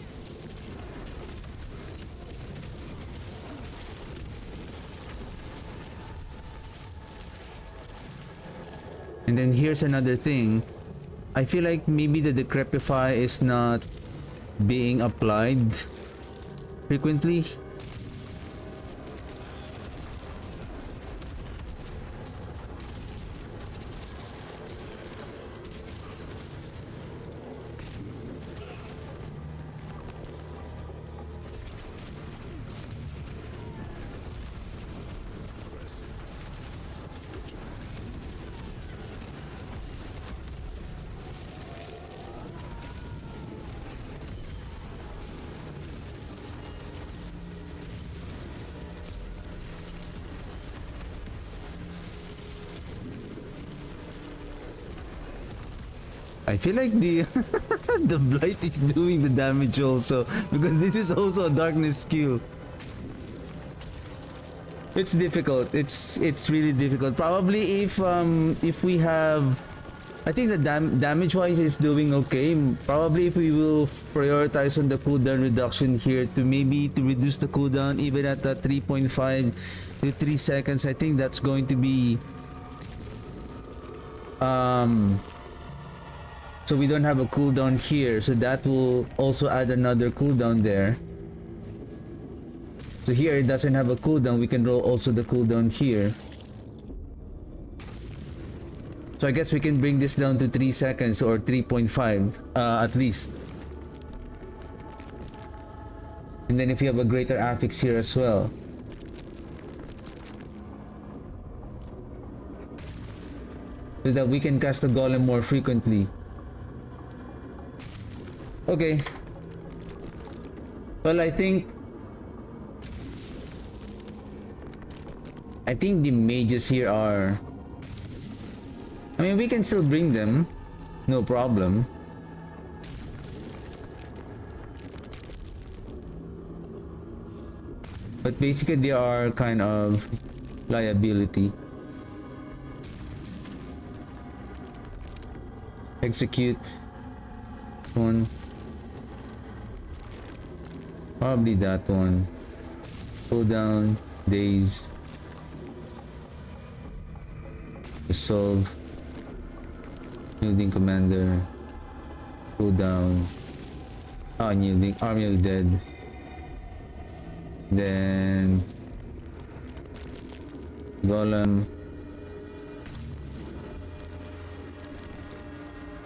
And then here's another thing. I feel like maybe the Decrepify is not being applied frequently. I feel like the the blight is doing the damage also, because this is also a darkness skill. It's difficult. It's really difficult. Probably if we have, I think the damage wise is doing okay. Probably if we will prioritize on the cooldown reduction here to maybe to reduce the cooldown even at 3.5 to 3 seconds. I think that's going to be so we don't have a cooldown here, so that will also add another cooldown there. So here it doesn't have a cooldown, we can roll also the cooldown here. So I guess we can bring this down to 3 seconds or 3.5 at least. And then if you have a greater affix here as well. So that we can cast the golem more frequently. Okay. Well, I think the mages here are, I mean, we can still bring them, no problem. But basically they are kind of liability. Execute one. Probably that one. Go down, days. Resolve. Unyielding commander. Go down. Unyielding army of dead. Then golem.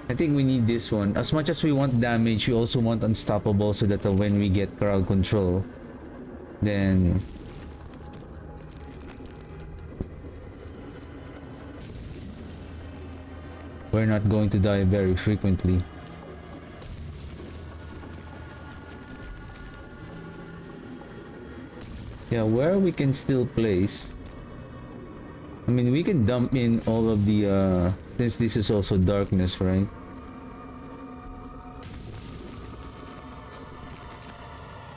I think we need this one. As much as we want damage, we also want unstoppable, so that when we get crowd control, then we're not going to die very frequently. Yeah, where we can still place, I mean, we can dump in all of the since this is also darkness, right?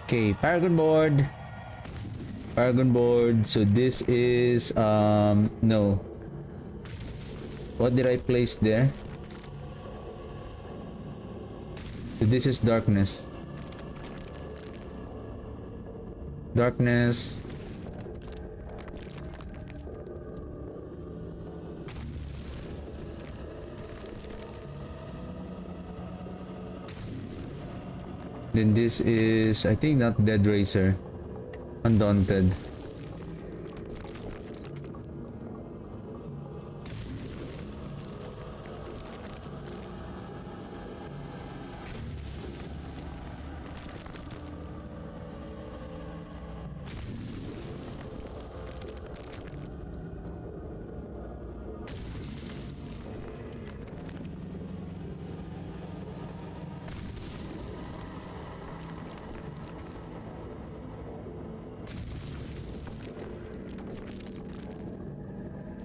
Okay, Paragon board. Paragon board. So this is no. What did I place there? So this is darkness. Darkness. Then this is, I think, not Dead Racer. Undaunted.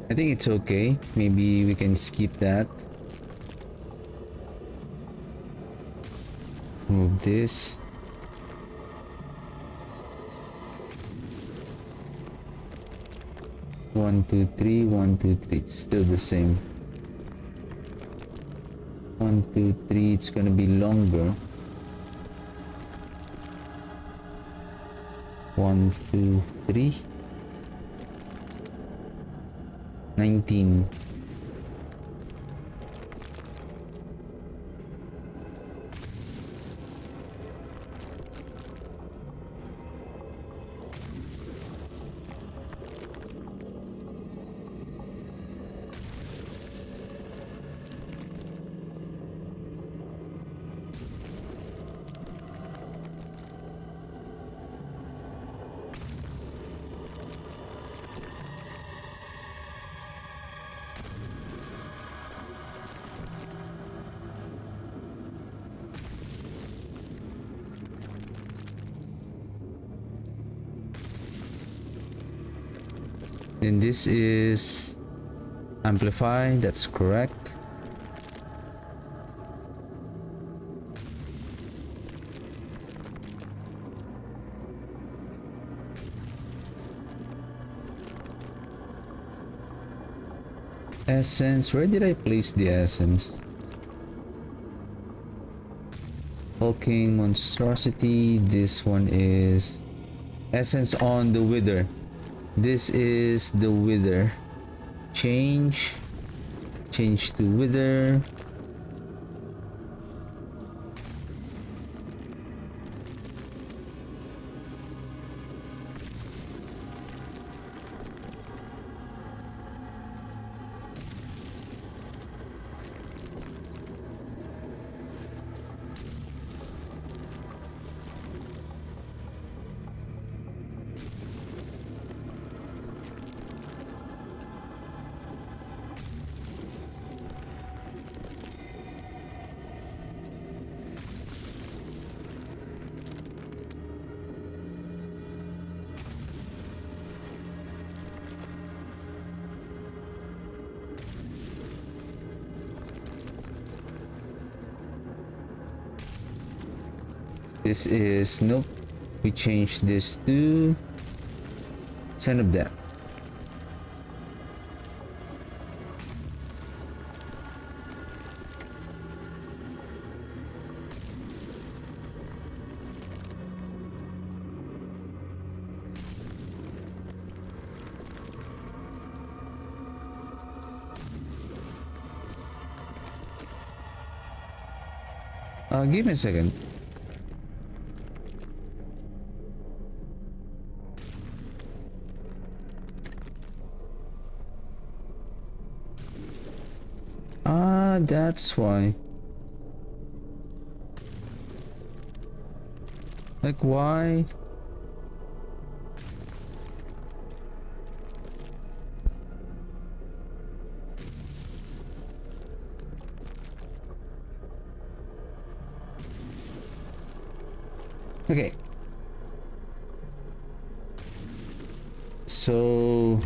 I think it's okay. Maybe we can skip that. Move this. One, two, three, 1, 2, 3. It's still the same. 1, 2, 3. It's gonna be longer. 1, 2, 3. 19. Then this is amplify, that's correct. Essence, where did I place the essence? Hulking monstrosity, this one is essence on the wither. This is the wither. Change to wither. This is, nope, we changed this to Son of Death. Give me a second. That's why. Like, why? Okay. So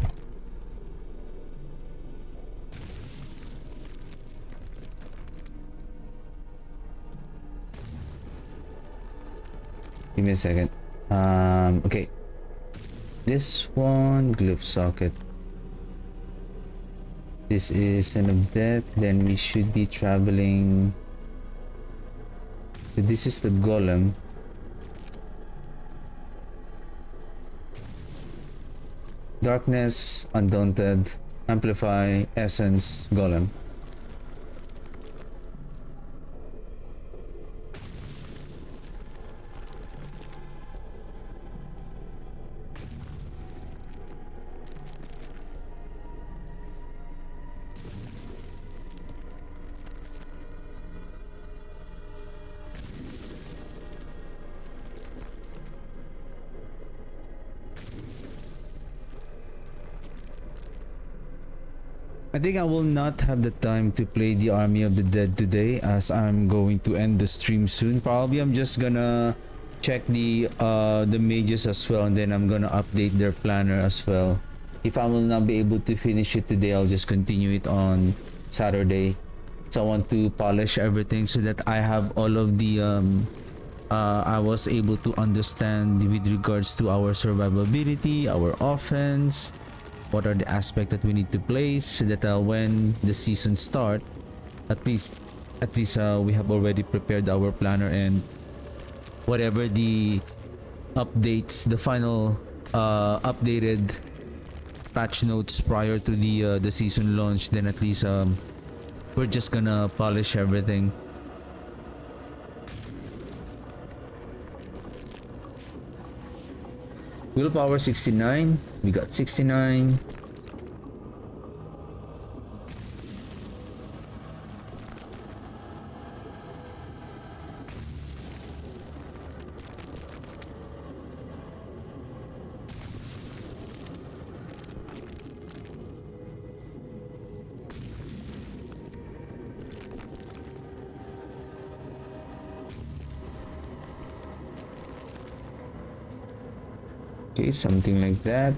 give me a second. Okay. This one, glove socket. This is Son of Death. Then we should be traveling. So this is the golem. Darkness, Undaunted, Amplify, Essence, Golem. I think I will not have the time to play the Army of the Dead today, as I'm going to end the stream soon. Probably I'm just gonna check the mages as well, and then I'm gonna update their planner as well. If I will not be able to finish it today, I'll just continue it on Saturday. So I want to polish everything so that I have all of the I was able to understand with regards to our survivability, our offense, what are the aspects that we need to place, so that when the season start, at least we have already prepared our planner, and whatever the updates, the final updated patch notes prior to the season launch, then at least we're just gonna polish everything. Willpower 69. We got 69. Okay, something like that.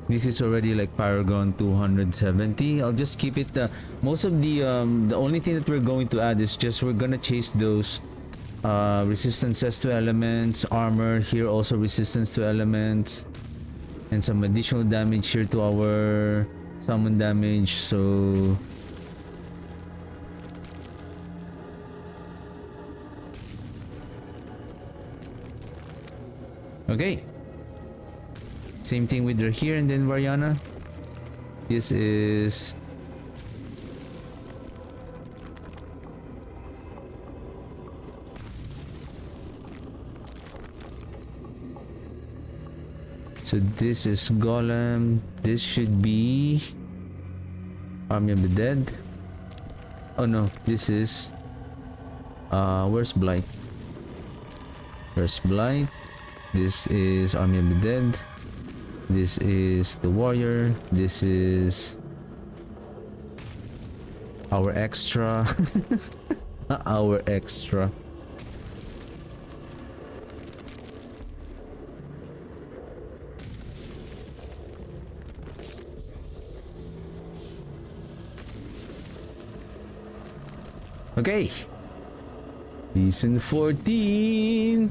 This is already like Paragon 270. I'll just keep it. Most of the only thing that we're going to add is just we're gonna chase those resistances to elements, armor here, also resistance to elements, and some additional damage here to our summon damage. So okay, same thing with her here, and then Variana. This is so this is Golem. This should be Army of the Dead. Oh no, this is where's Blight? Where's Blight? This is Army of the Dead. This is the Warrior. This is our extra. Our extra. Okay. Season 14.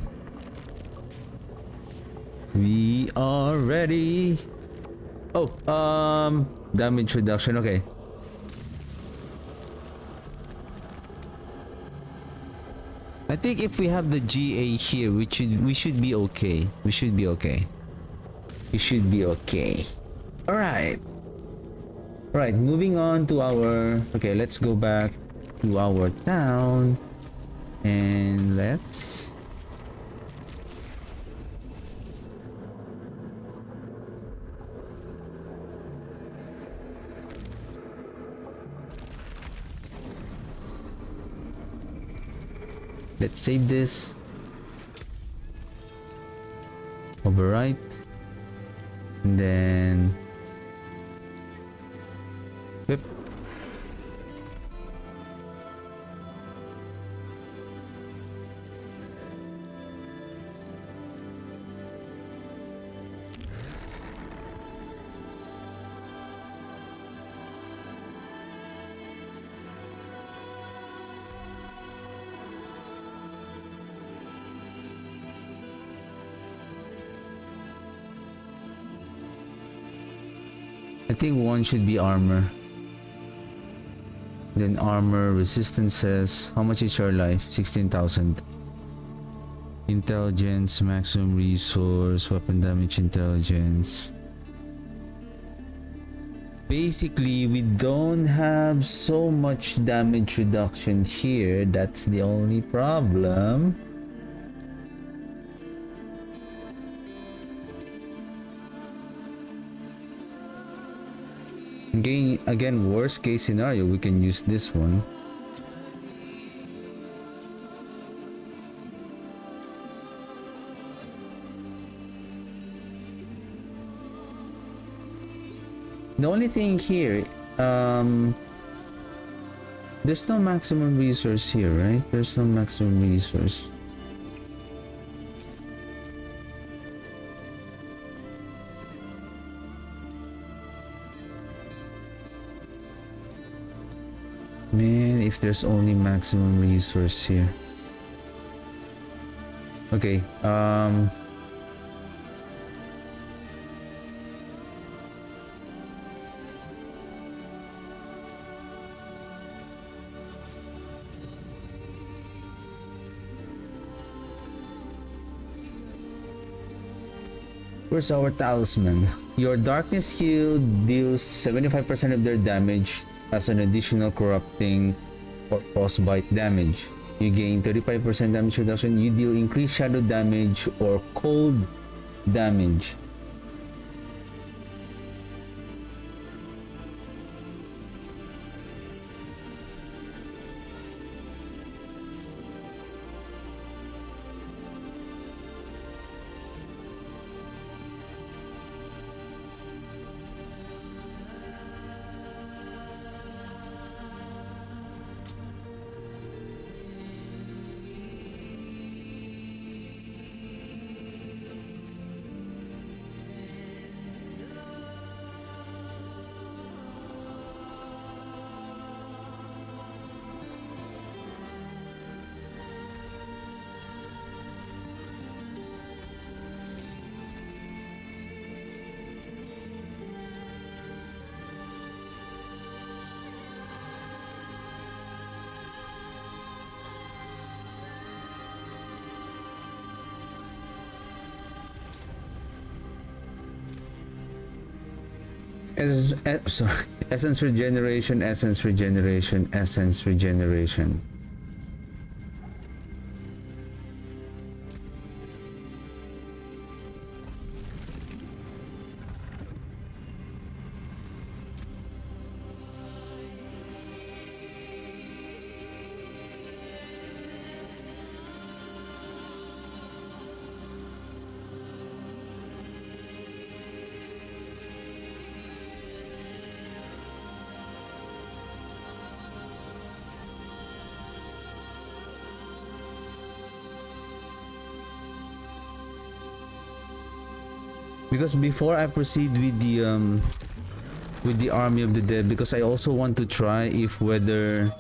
We are ready. Oh, damage reduction. Okay. I think if we have the GA here, we should be okay. We should be okay. We should be okay. All right. All right. Moving on to our. Okay, let's go back to our town, and let's. Let's save this. Overwrite. And then whip. I think one should be armor. Then armor, resistances. How much is your life? 16,000. Intelligence, maximum resource, weapon damage, intelligence. Basically, we don't have so much damage reduction here. That's the only problem. Again, worst case scenario, we can use this one. The only thing here, there's no maximum resource here, right? There's no maximum resource. Man, if there's only maximum resource here. Okay, where's our talisman? Your darkness heal deals 75% of their damage as an additional corrupting or frostbite damage. You gain 35% damage reduction. You deal increased shadow damage or cold damage. Sorry. Essence regeneration, essence regeneration, essence regeneration. Because before I proceed with the army of the dead, because I also want to try if whether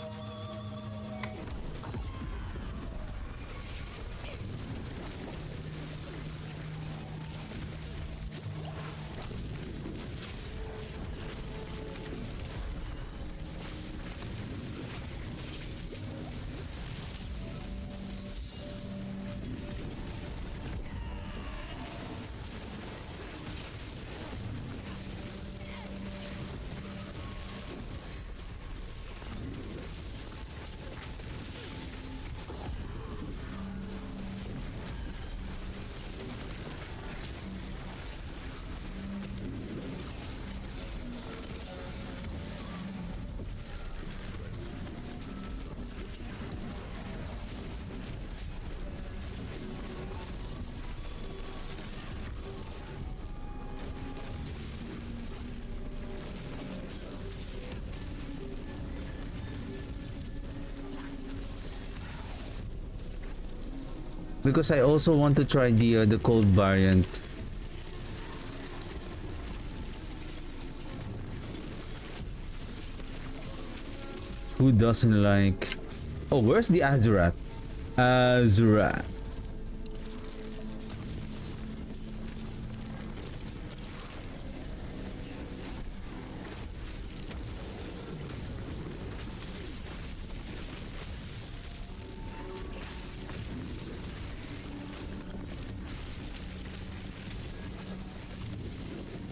because I also want to try the cold variant. Who doesn't like? Oh, where's the Azurat? Azurat.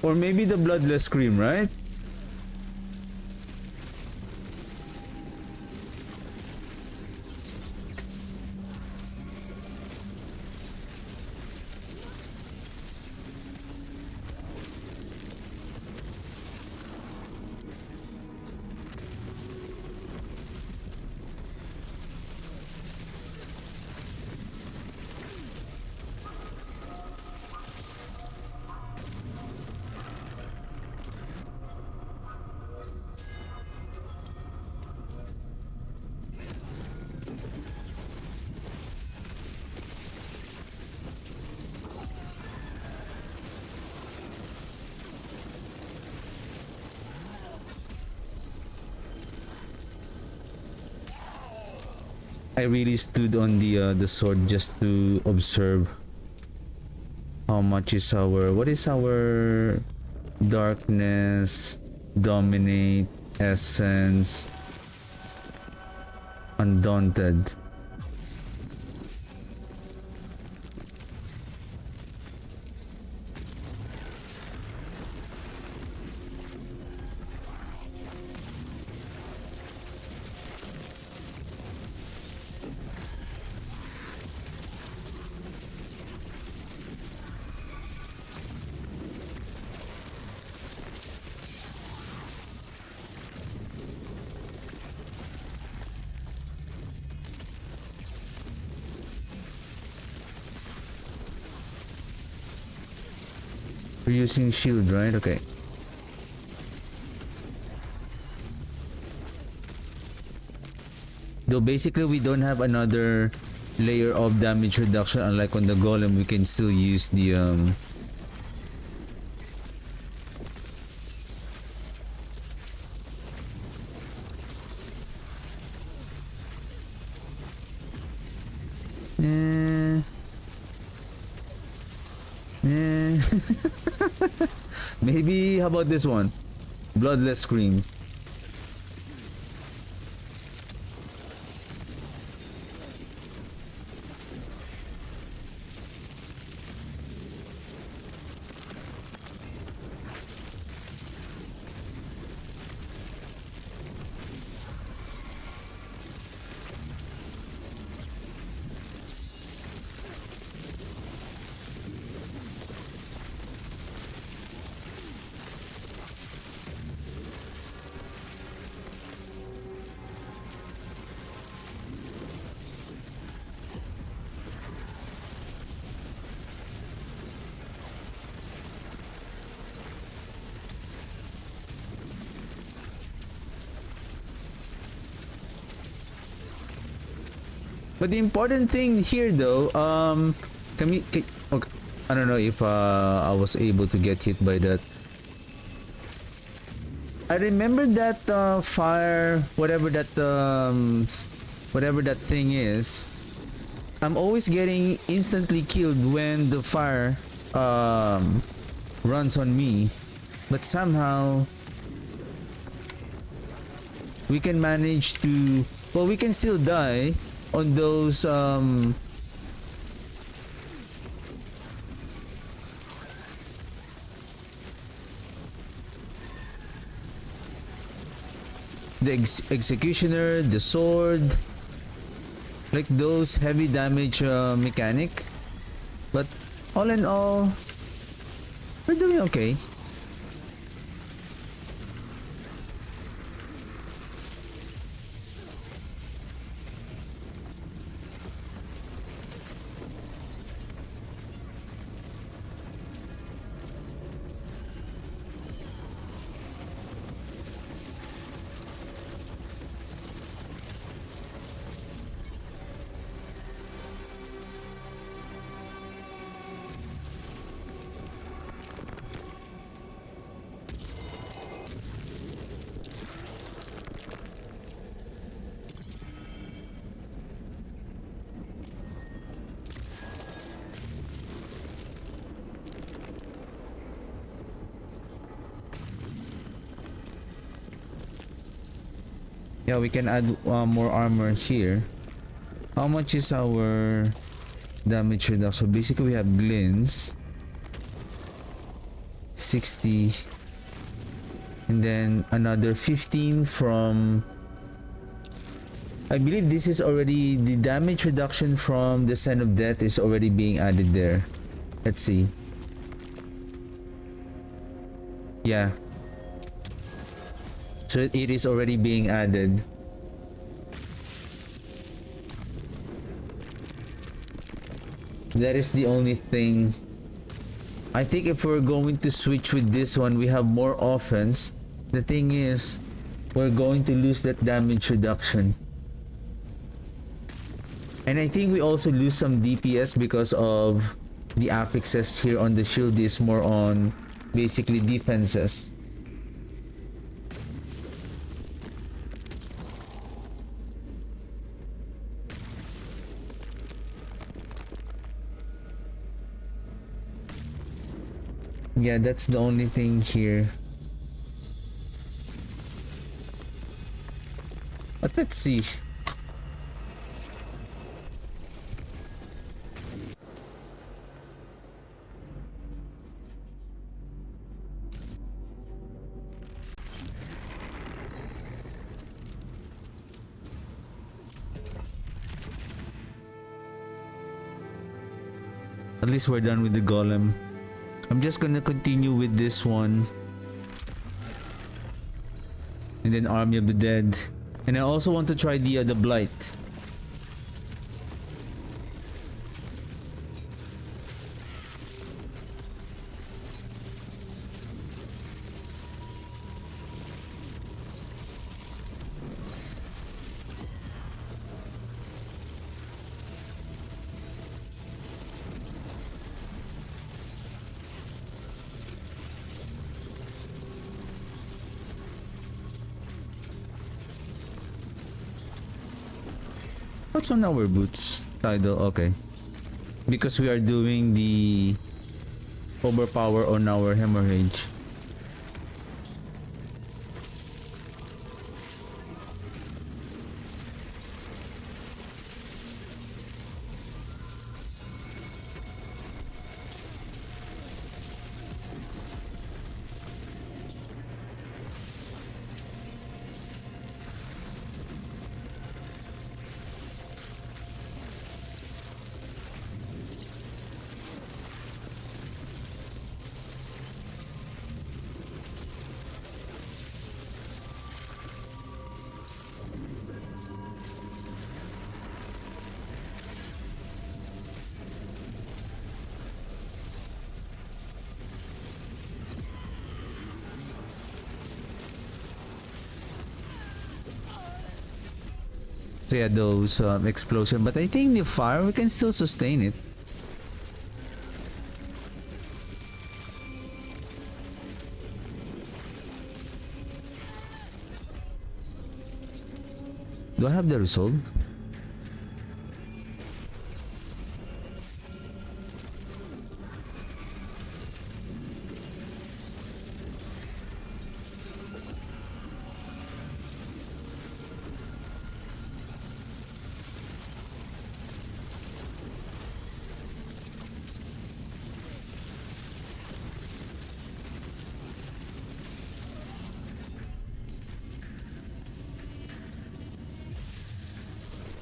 Or maybe the Bloodless Scream, right? I really stood on the sword just to observe how much is our, what is our darkness, dominate, essence, undaunted. We're using shield, right? Okay. Though basically we don't have another layer of damage reduction, unlike on the golem, we can still use the eh, eh. Maybe, how about this one? Bloodless Scream. But the important thing here, though, okay, I don't know if I was able to get hit by that. I remember that fire, whatever that thing is. I'm always getting instantly killed when the fire runs on me, but somehow we can manage to. Well, we can still die on those the executioner, the sword, like those heavy damage mechanic. But all in all, we're doing okay. Yeah, we can add more armor here. How much is our damage reduction? Basically, we have glints. 60. And then another 15 from... I believe this is already... The damage reduction from the Sign of Death is already being added there. Let's see. Yeah. So it is already being added. That is the only thing. I think if we're going to switch with this one, we have more offense. The thing is, we're going to lose that damage reduction. And I think we also lose some DPS because of the affixes here on the shield is more on basically defenses. Yeah, that's the only thing here. But let's see. At least we're done with the golem. I'm just gonna continue with this one. And then Army of the Dead. And I also want to try the Blight. What's on our boots? Tidal, okay. Because we are doing the overpower on our hemorrhage. So yeah, those explosion, but I think the fire we can still sustain it. Do I have the resolve?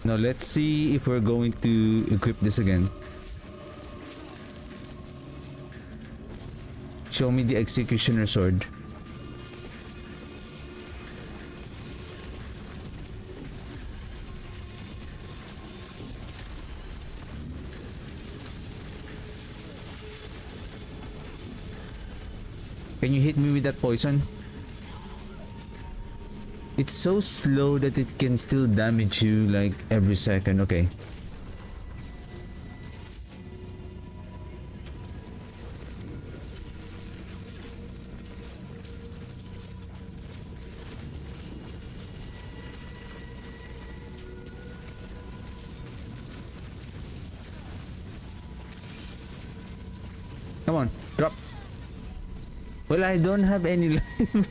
Now let's see if we're going to equip this again. Show me the executioner sword. Can you hit me with that poison? It's so slow that it can still damage you like every second. Okay. Come on, drop. Well, I don't have any life.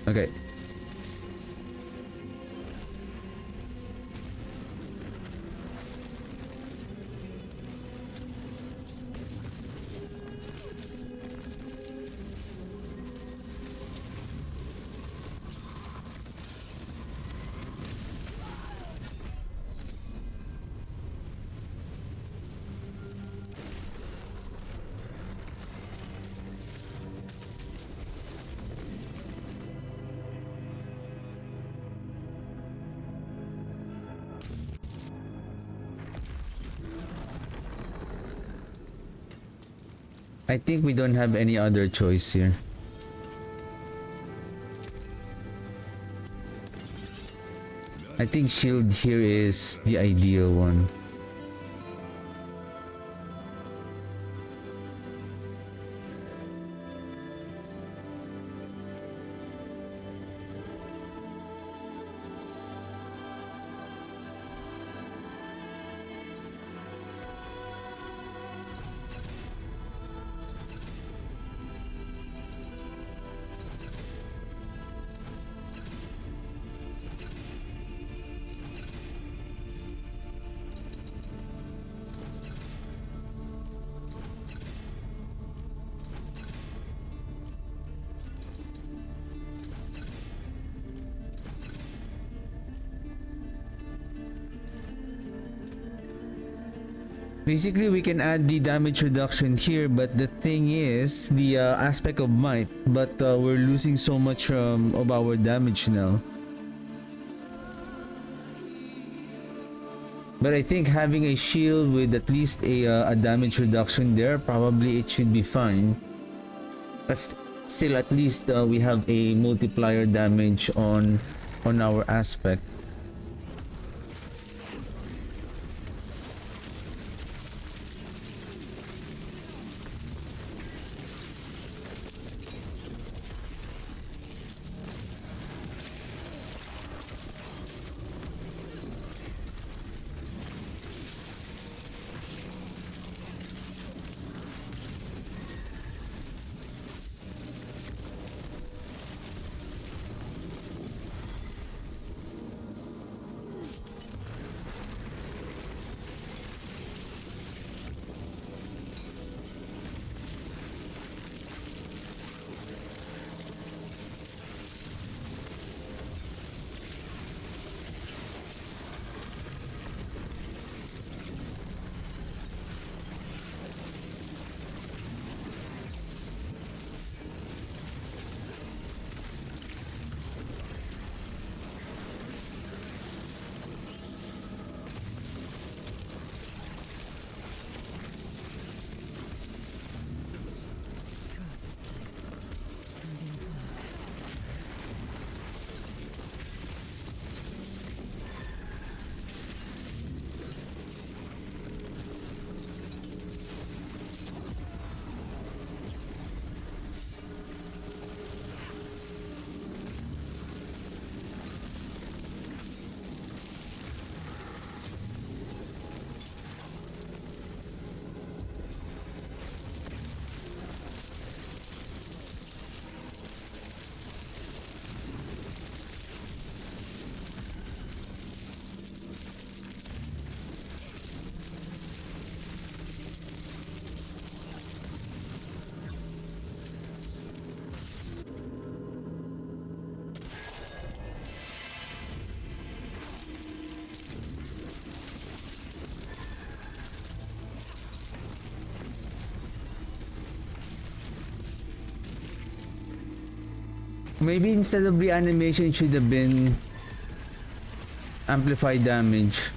Okay. I think we don't have any other choice here. I think shield here is the ideal one. Basically, we can add the damage reduction here, but the thing is the aspect of might. But we're losing so much of our damage now. But I think having a shield with at least a damage reduction there, probably it should be fine. But still, at least we have a multiplier damage on our aspect.
Curse this place. I'm being followed.
Maybe instead of reanimation, it should have been amplified damage.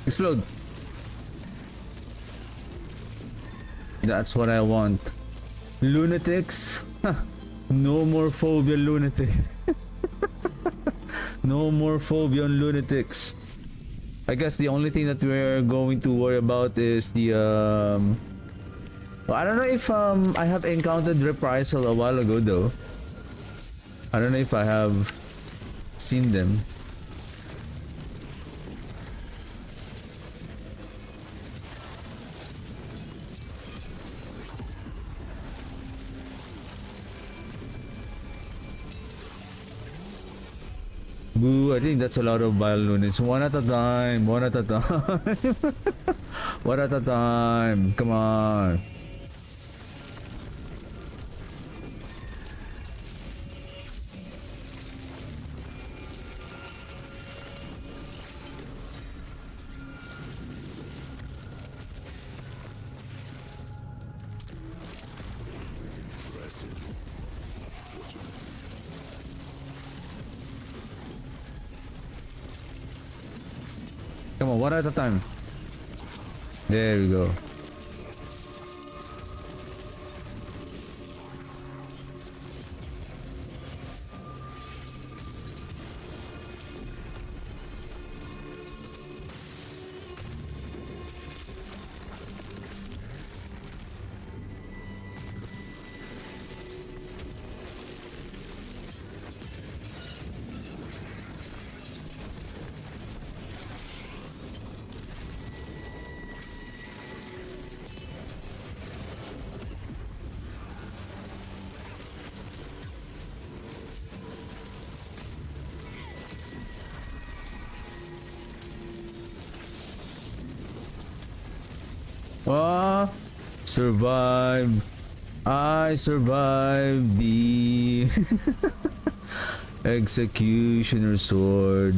Explode. That's what I want. Lunatics? No more phobia lunatics. No more phobia on lunatics. I guess the only thing that we're going to worry about is the well, I don't know if I have encountered reprisal a while ago though. I don't know if I have seen them. Boo, I think that's a lot of vile units. One at a time, one at a time. One at a time. Come on. Come on, one at a time. There we go. Ah, survived. I survived the executioner sword.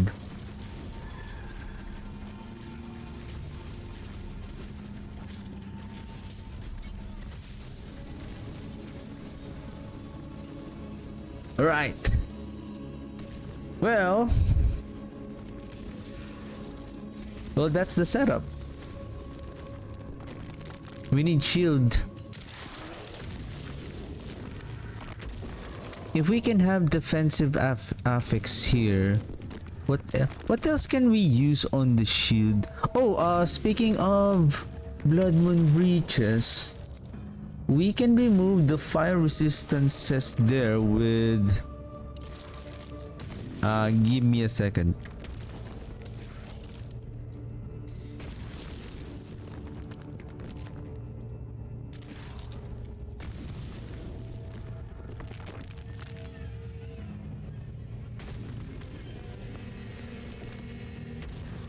Right. Well, that's the setup. We need shield. If we can have defensive affix here, what else can we use on the shield? Oh, speaking of Blood Moon breaches, we can remove the fire resistances there with give me a second.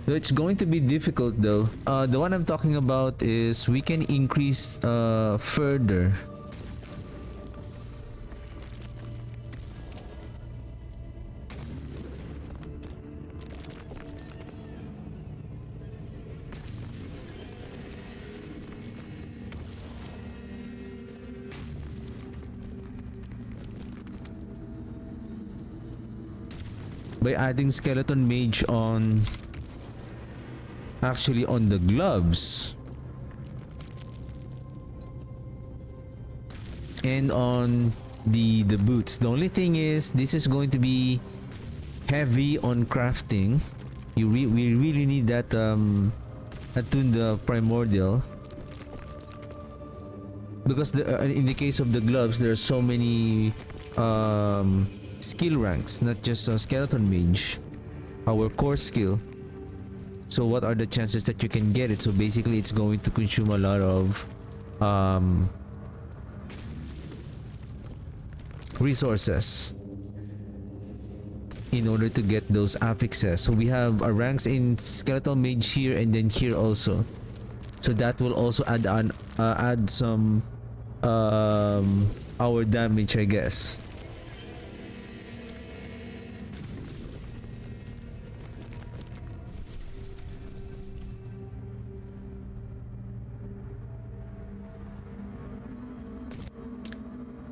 So it's going to be difficult though. The one I'm talking about is we can increase further. By adding skeleton mage on actually on the gloves and on the boots. The only thing is this is going to be heavy on crafting. We really need that attune the primordial, because in the case of the gloves there are so many skill ranks, not just skeleton mage, our core skill. So what are the chances that you can get it? So basically it's going to consume a lot of resources in order to get those affixes. So we have our ranks in skeletal mage here and then here also. So that will also add some our damage, I guess.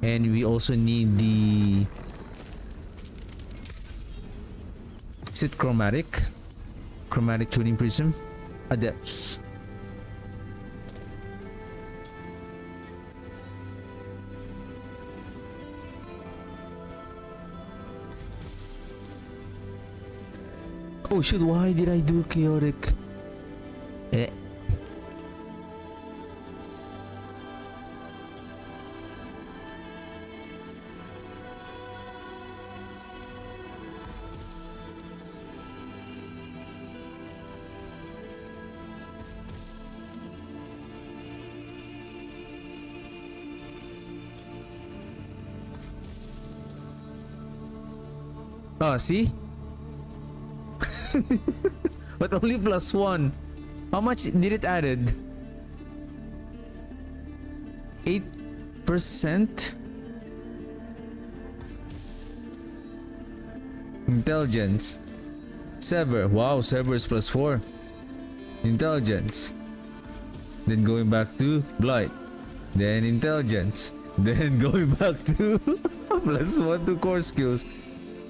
And we also need the... Is it chromatic? Chromatic tuning prism? Adepts. Oh shoot, why did I do chaotic? Eh. Oh, see? But only +1. How much did it added? 8%? Intelligence. Sever. Wow, Sever is +4. Intelligence. Then going back to Blight. Then Intelligence. Then going back to +1 to core skills.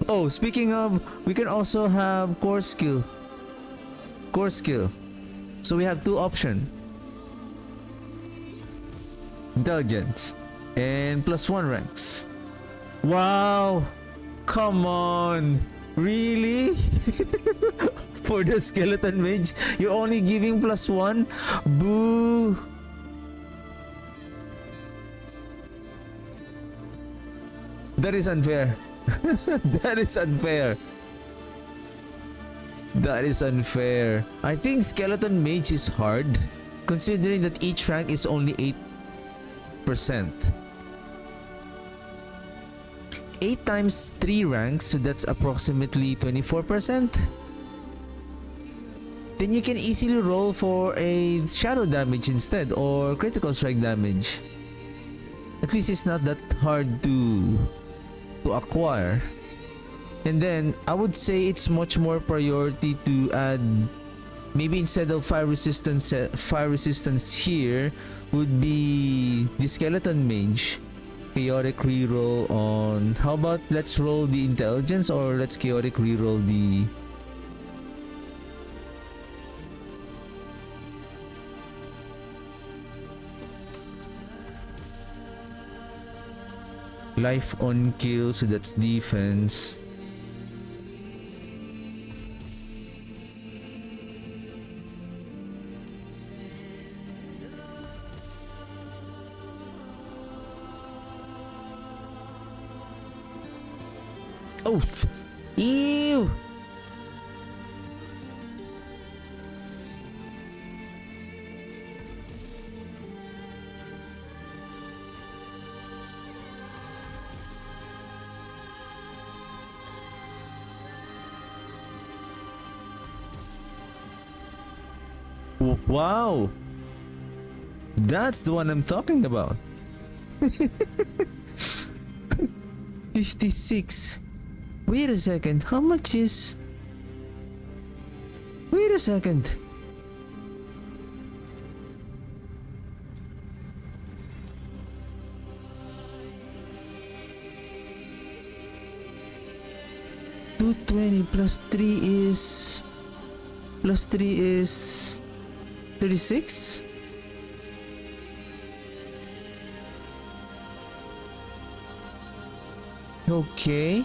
Oh, speaking of, we can also have core skill. Core skill. So we have two options. Intelligence and +1 ranks. Wow! Come on! Really? For the skeleton mage, you're only giving +1? Boo! That is unfair. That is unfair. That is unfair. I think skeleton mage is hard, considering that each rank is only 8%. 8 times 3 ranks, so that's approximately 24%. then you can easily roll for a shadow damage instead or critical strike damage. At least it's not that hard to acquire. And then I would say it's much more priority to add, maybe instead of fire resistance here would be the skeleton mage. Chaotic reroll on, how about let's roll the intelligence, or let's chaotic reroll the life on kill, so that's defense. Oh, ew. Wow, that's the one I'm talking about. 56. Wait a second, how much is... Wait a second. $220 plus 3 is... Plus 3 is... 36? Okay.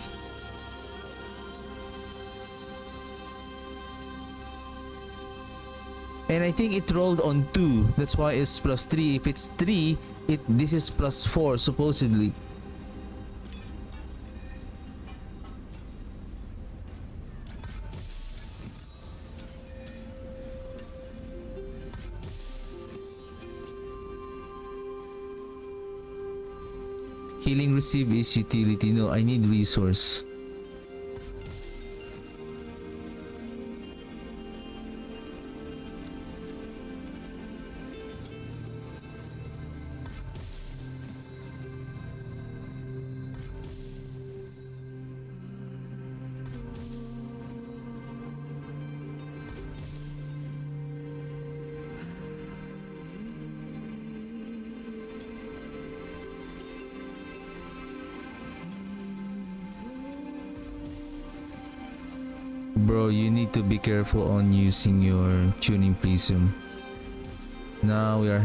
And I think it rolled on 2. That's why it's plus 3. If it's 3, this is plus 4 supposedly. Healing receive is utility. No, I need resource. Bro, you need to be careful on using your tuning prism. Now we are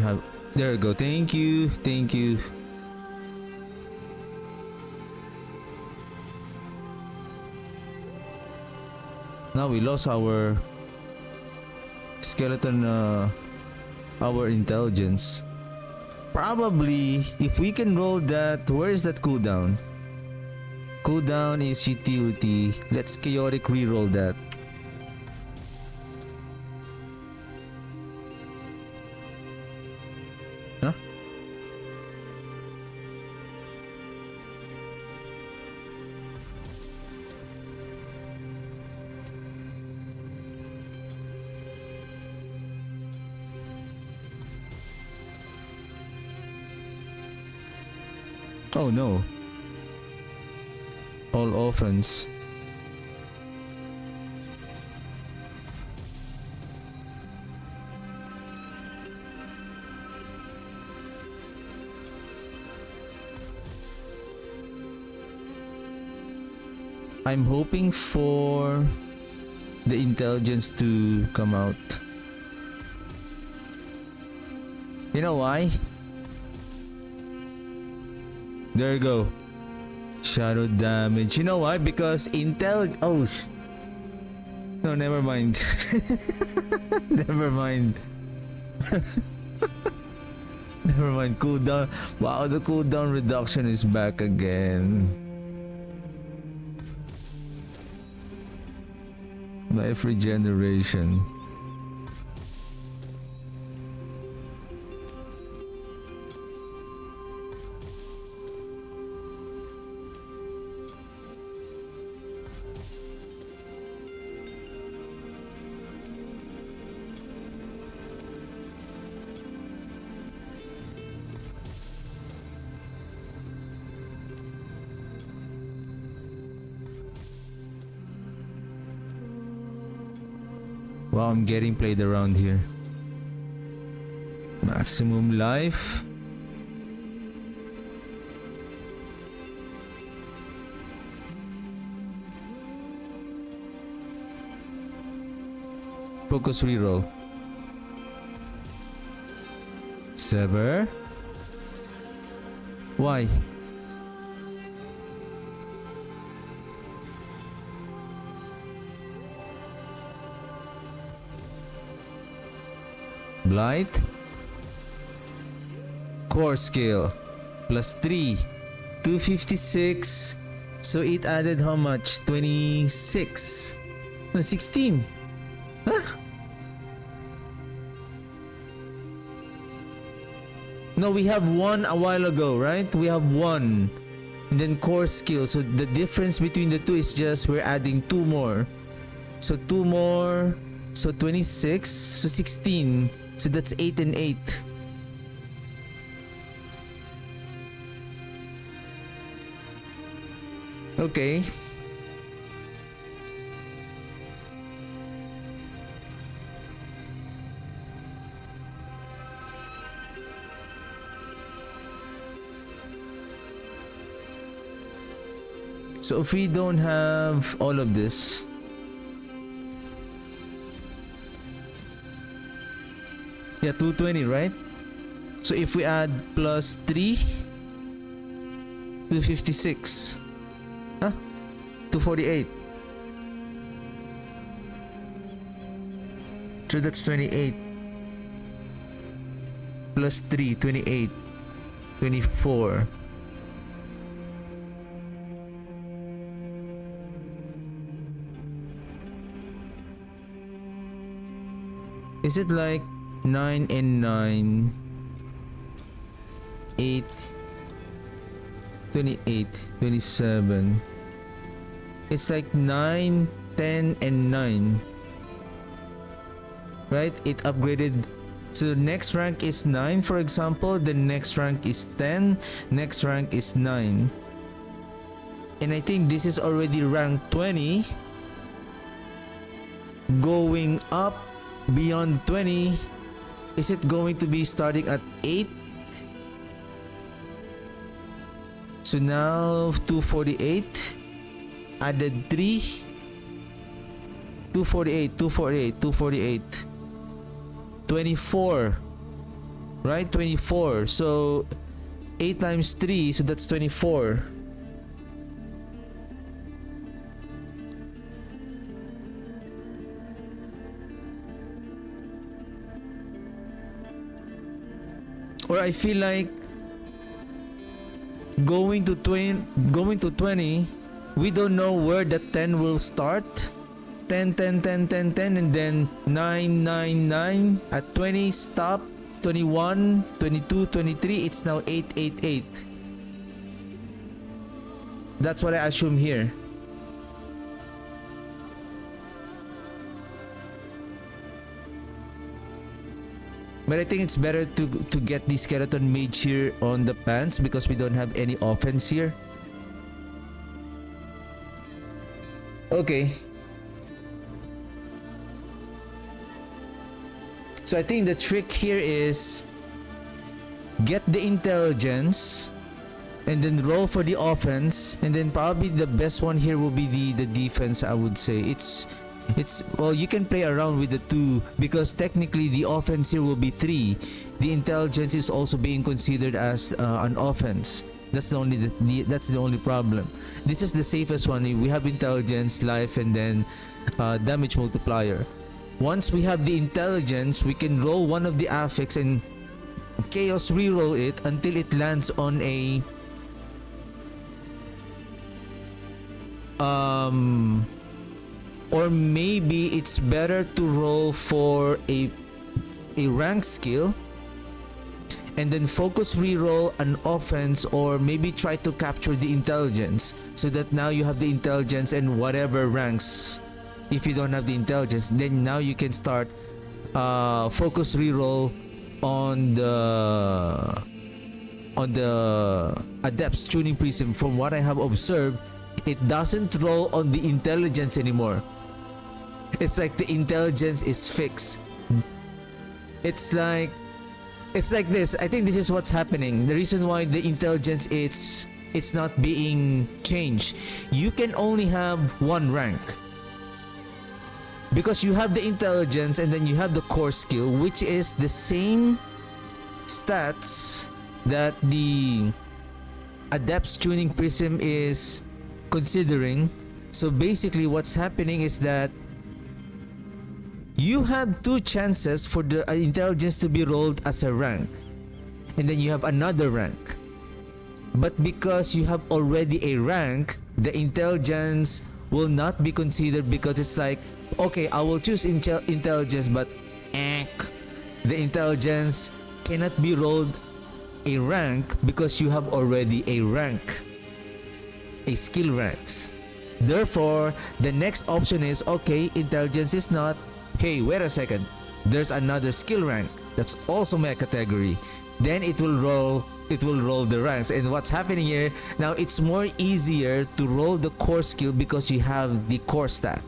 there we go. Thank you. Thank you. Now we lost our skeleton, our intelligence. Probably if we can roll that, where is that cooldown? Cooldown is utility. Let's chaotic reroll that. Huh? Oh no. All offense. I'm hoping for the intelligence to come out. You know why? There you go. Shadow damage. You know why? Because oh, no, never mind. Never mind. Never mind. Cooldown. Wow, the cooldown reduction is back again. Life regeneration. Wow, I'm getting played around here. Maximum life. Focus reroll. Sever. Why? Blight. Core skill. Plus 3. 256. So it added how much? 26. No, 16. Huh? No, we have one a while ago, right? We have one. And then core skill. So the difference between the two is just we're adding 2 more. So 2 more. So 26. So 16. So that's 8 and 8. Okay. So if we don't have all of this, yeah, 220, right? So if we add plus 3, 256. Huh? 248. So that's 28. Plus 3, 28. 24. Is it like 9 and 9? 8. 28, 27. It's like 9, 10, and 9. Right? It upgraded. So next rank is 9, for example. The next rank is 10. Next rank is 9. And I think this is already rank 20. Going up beyond 20. Is it going to be starting at 8? So now 248 added 3, 248, 248, 248, 24, right? 24. So 8 times 3, so that's 24. Or I feel like going to 20, we don't know where the 10 will start. 10, 10, 10, 10, 10, and then 9, 9, 9. At 20, stop. 21, 22, 23. It's now 8, 8, 8. That's what I assume here. But I think it's better to get the skeleton mage here on the pants because we don't have any offense here. Okay. So I think the trick here is get the intelligence and then roll for the offense, and then probably the best one here will be the defense, I would say. It's well, you can play around with the 2 because technically the offense here will be 3. The intelligence is also being considered as an offense. That's the only problem. This is the safest one. We have intelligence, life, and then damage multiplier. Once we have the intelligence, we can roll one of the affix and chaos reroll it until it lands on a or maybe it's better to roll for a rank skill and then focus reroll an offense, or maybe try to capture the intelligence so that now you have the intelligence and whatever ranks. If you don't have the intelligence, then now you can start focus reroll on the Adept's Tuning Prism. From what I have observed, it doesn't roll on the intelligence anymore. It's like the intelligence is fixed. It's like this. I think this is what's happening. The reason why the intelligence it's not being changed. You can only have one rank. Because you have the intelligence and then you have the core skill, which is the same stats that the Adept's Tuning Prism is considering. So basically what's happening is that you have two chances for the intelligence to be rolled as a rank, and then you have another rank. But because you have already a rank, the intelligence will not be considered, because it's like, okay, I will choose intelligence, but the intelligence cannot be rolled a rank because you have already a rank, a skill ranks. Therefore, the next option is, okay, intelligence is not, hey, wait a second, there's another skill rank that's also my category. Then it will roll the ranks. And what's happening here now, it's more easier to roll the core skill because you have the core stat.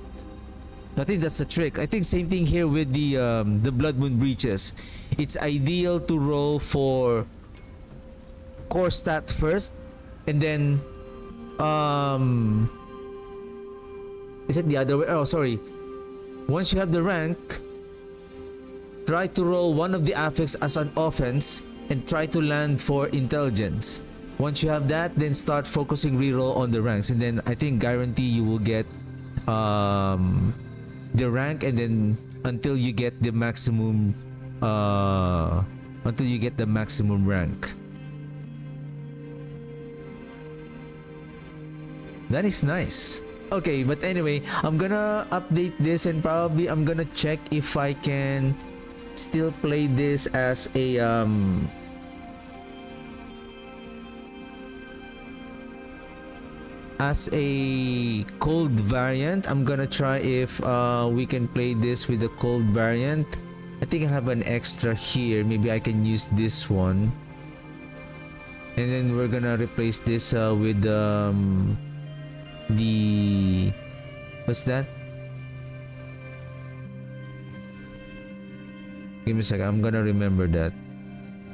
I think that's the trick. I think same thing here with the Blood Moon Breaches. It's ideal to roll for core stat first, and then is it the other way? Oh, sorry. Once you have the rank, try to roll one of the affixes as an offense and try to land for intelligence. Once you have that, then start focusing reroll on the ranks, and then I think guarantee you will get the rank, and then until you get the maximum rank. That is nice. Okay, but anyway, I'm gonna update this, and probably I'm gonna check if I can still play this as a cold variant. I'm gonna try if we can play this with the cold variant. I think I have an extra here. Maybe I can use this one, and then we're gonna replace this with the what's that? Give me a second. I'm gonna remember that.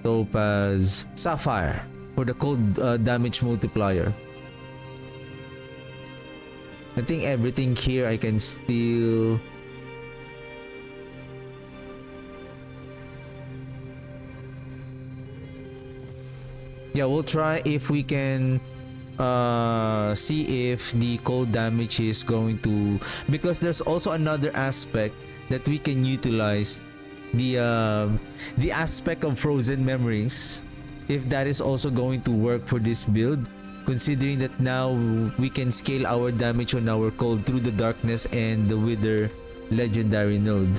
Topaz Sapphire for the cold damage multiplier. I think everything here I can still. Yeah, we'll try if we can see if the cold damage is going to, because there's also another aspect that we can utilize, the aspect of frozen memories, if that is also going to work for this build, considering that now we can scale our damage on our cold through the darkness and the wither legendary node.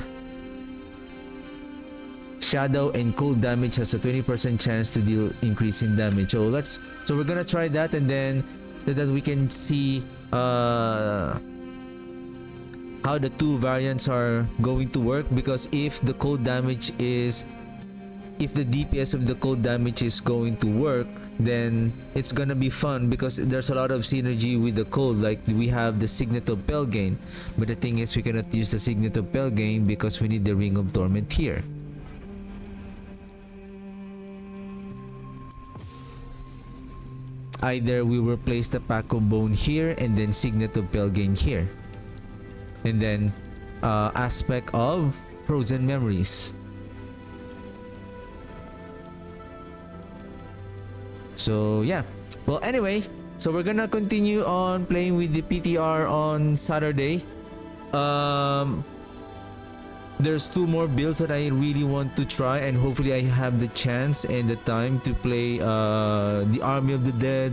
Shadow and cold damage has a 20% chance to deal increasing damage. So we're gonna try that, and then so that we can see how the two variants are going to work. Because if the cold damage is, if the DPS of the cold damage is going to work, then it's gonna be fun, because there's a lot of synergy with the cold. Like we have the Signet of Pelgain, but the thing is we cannot use the Signet of Pelgain because we need the Ring of Torment here. Either we will place the Pack of Bone here and then Signet of Pelgain here, and then aspect of frozen memories. So yeah, well, anyway, so we're gonna continue on playing with the PTR on Saturday. There's two more builds that I really want to try, and hopefully I have the chance and the time to play the Army of the Dead.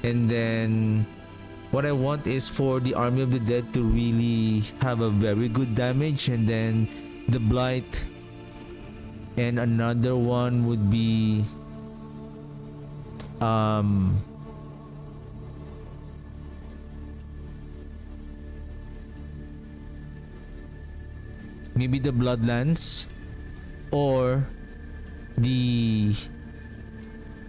And then what I want is for the Army of the Dead to really have a very good damage, and then the Blight, and another one would be maybe the Bloodlands, or the,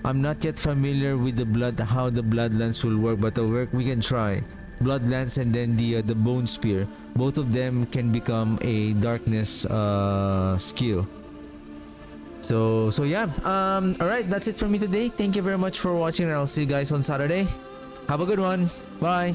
I'm not yet familiar with the how the Bloodlands will work, but we can try Bloodlands, and then the Bone Spear. both of them can become a darkness skill. So yeah. All right, that's it for me today. Thank you very much for watching, and I'll see you guys on Saturday. Have a good one. Bye.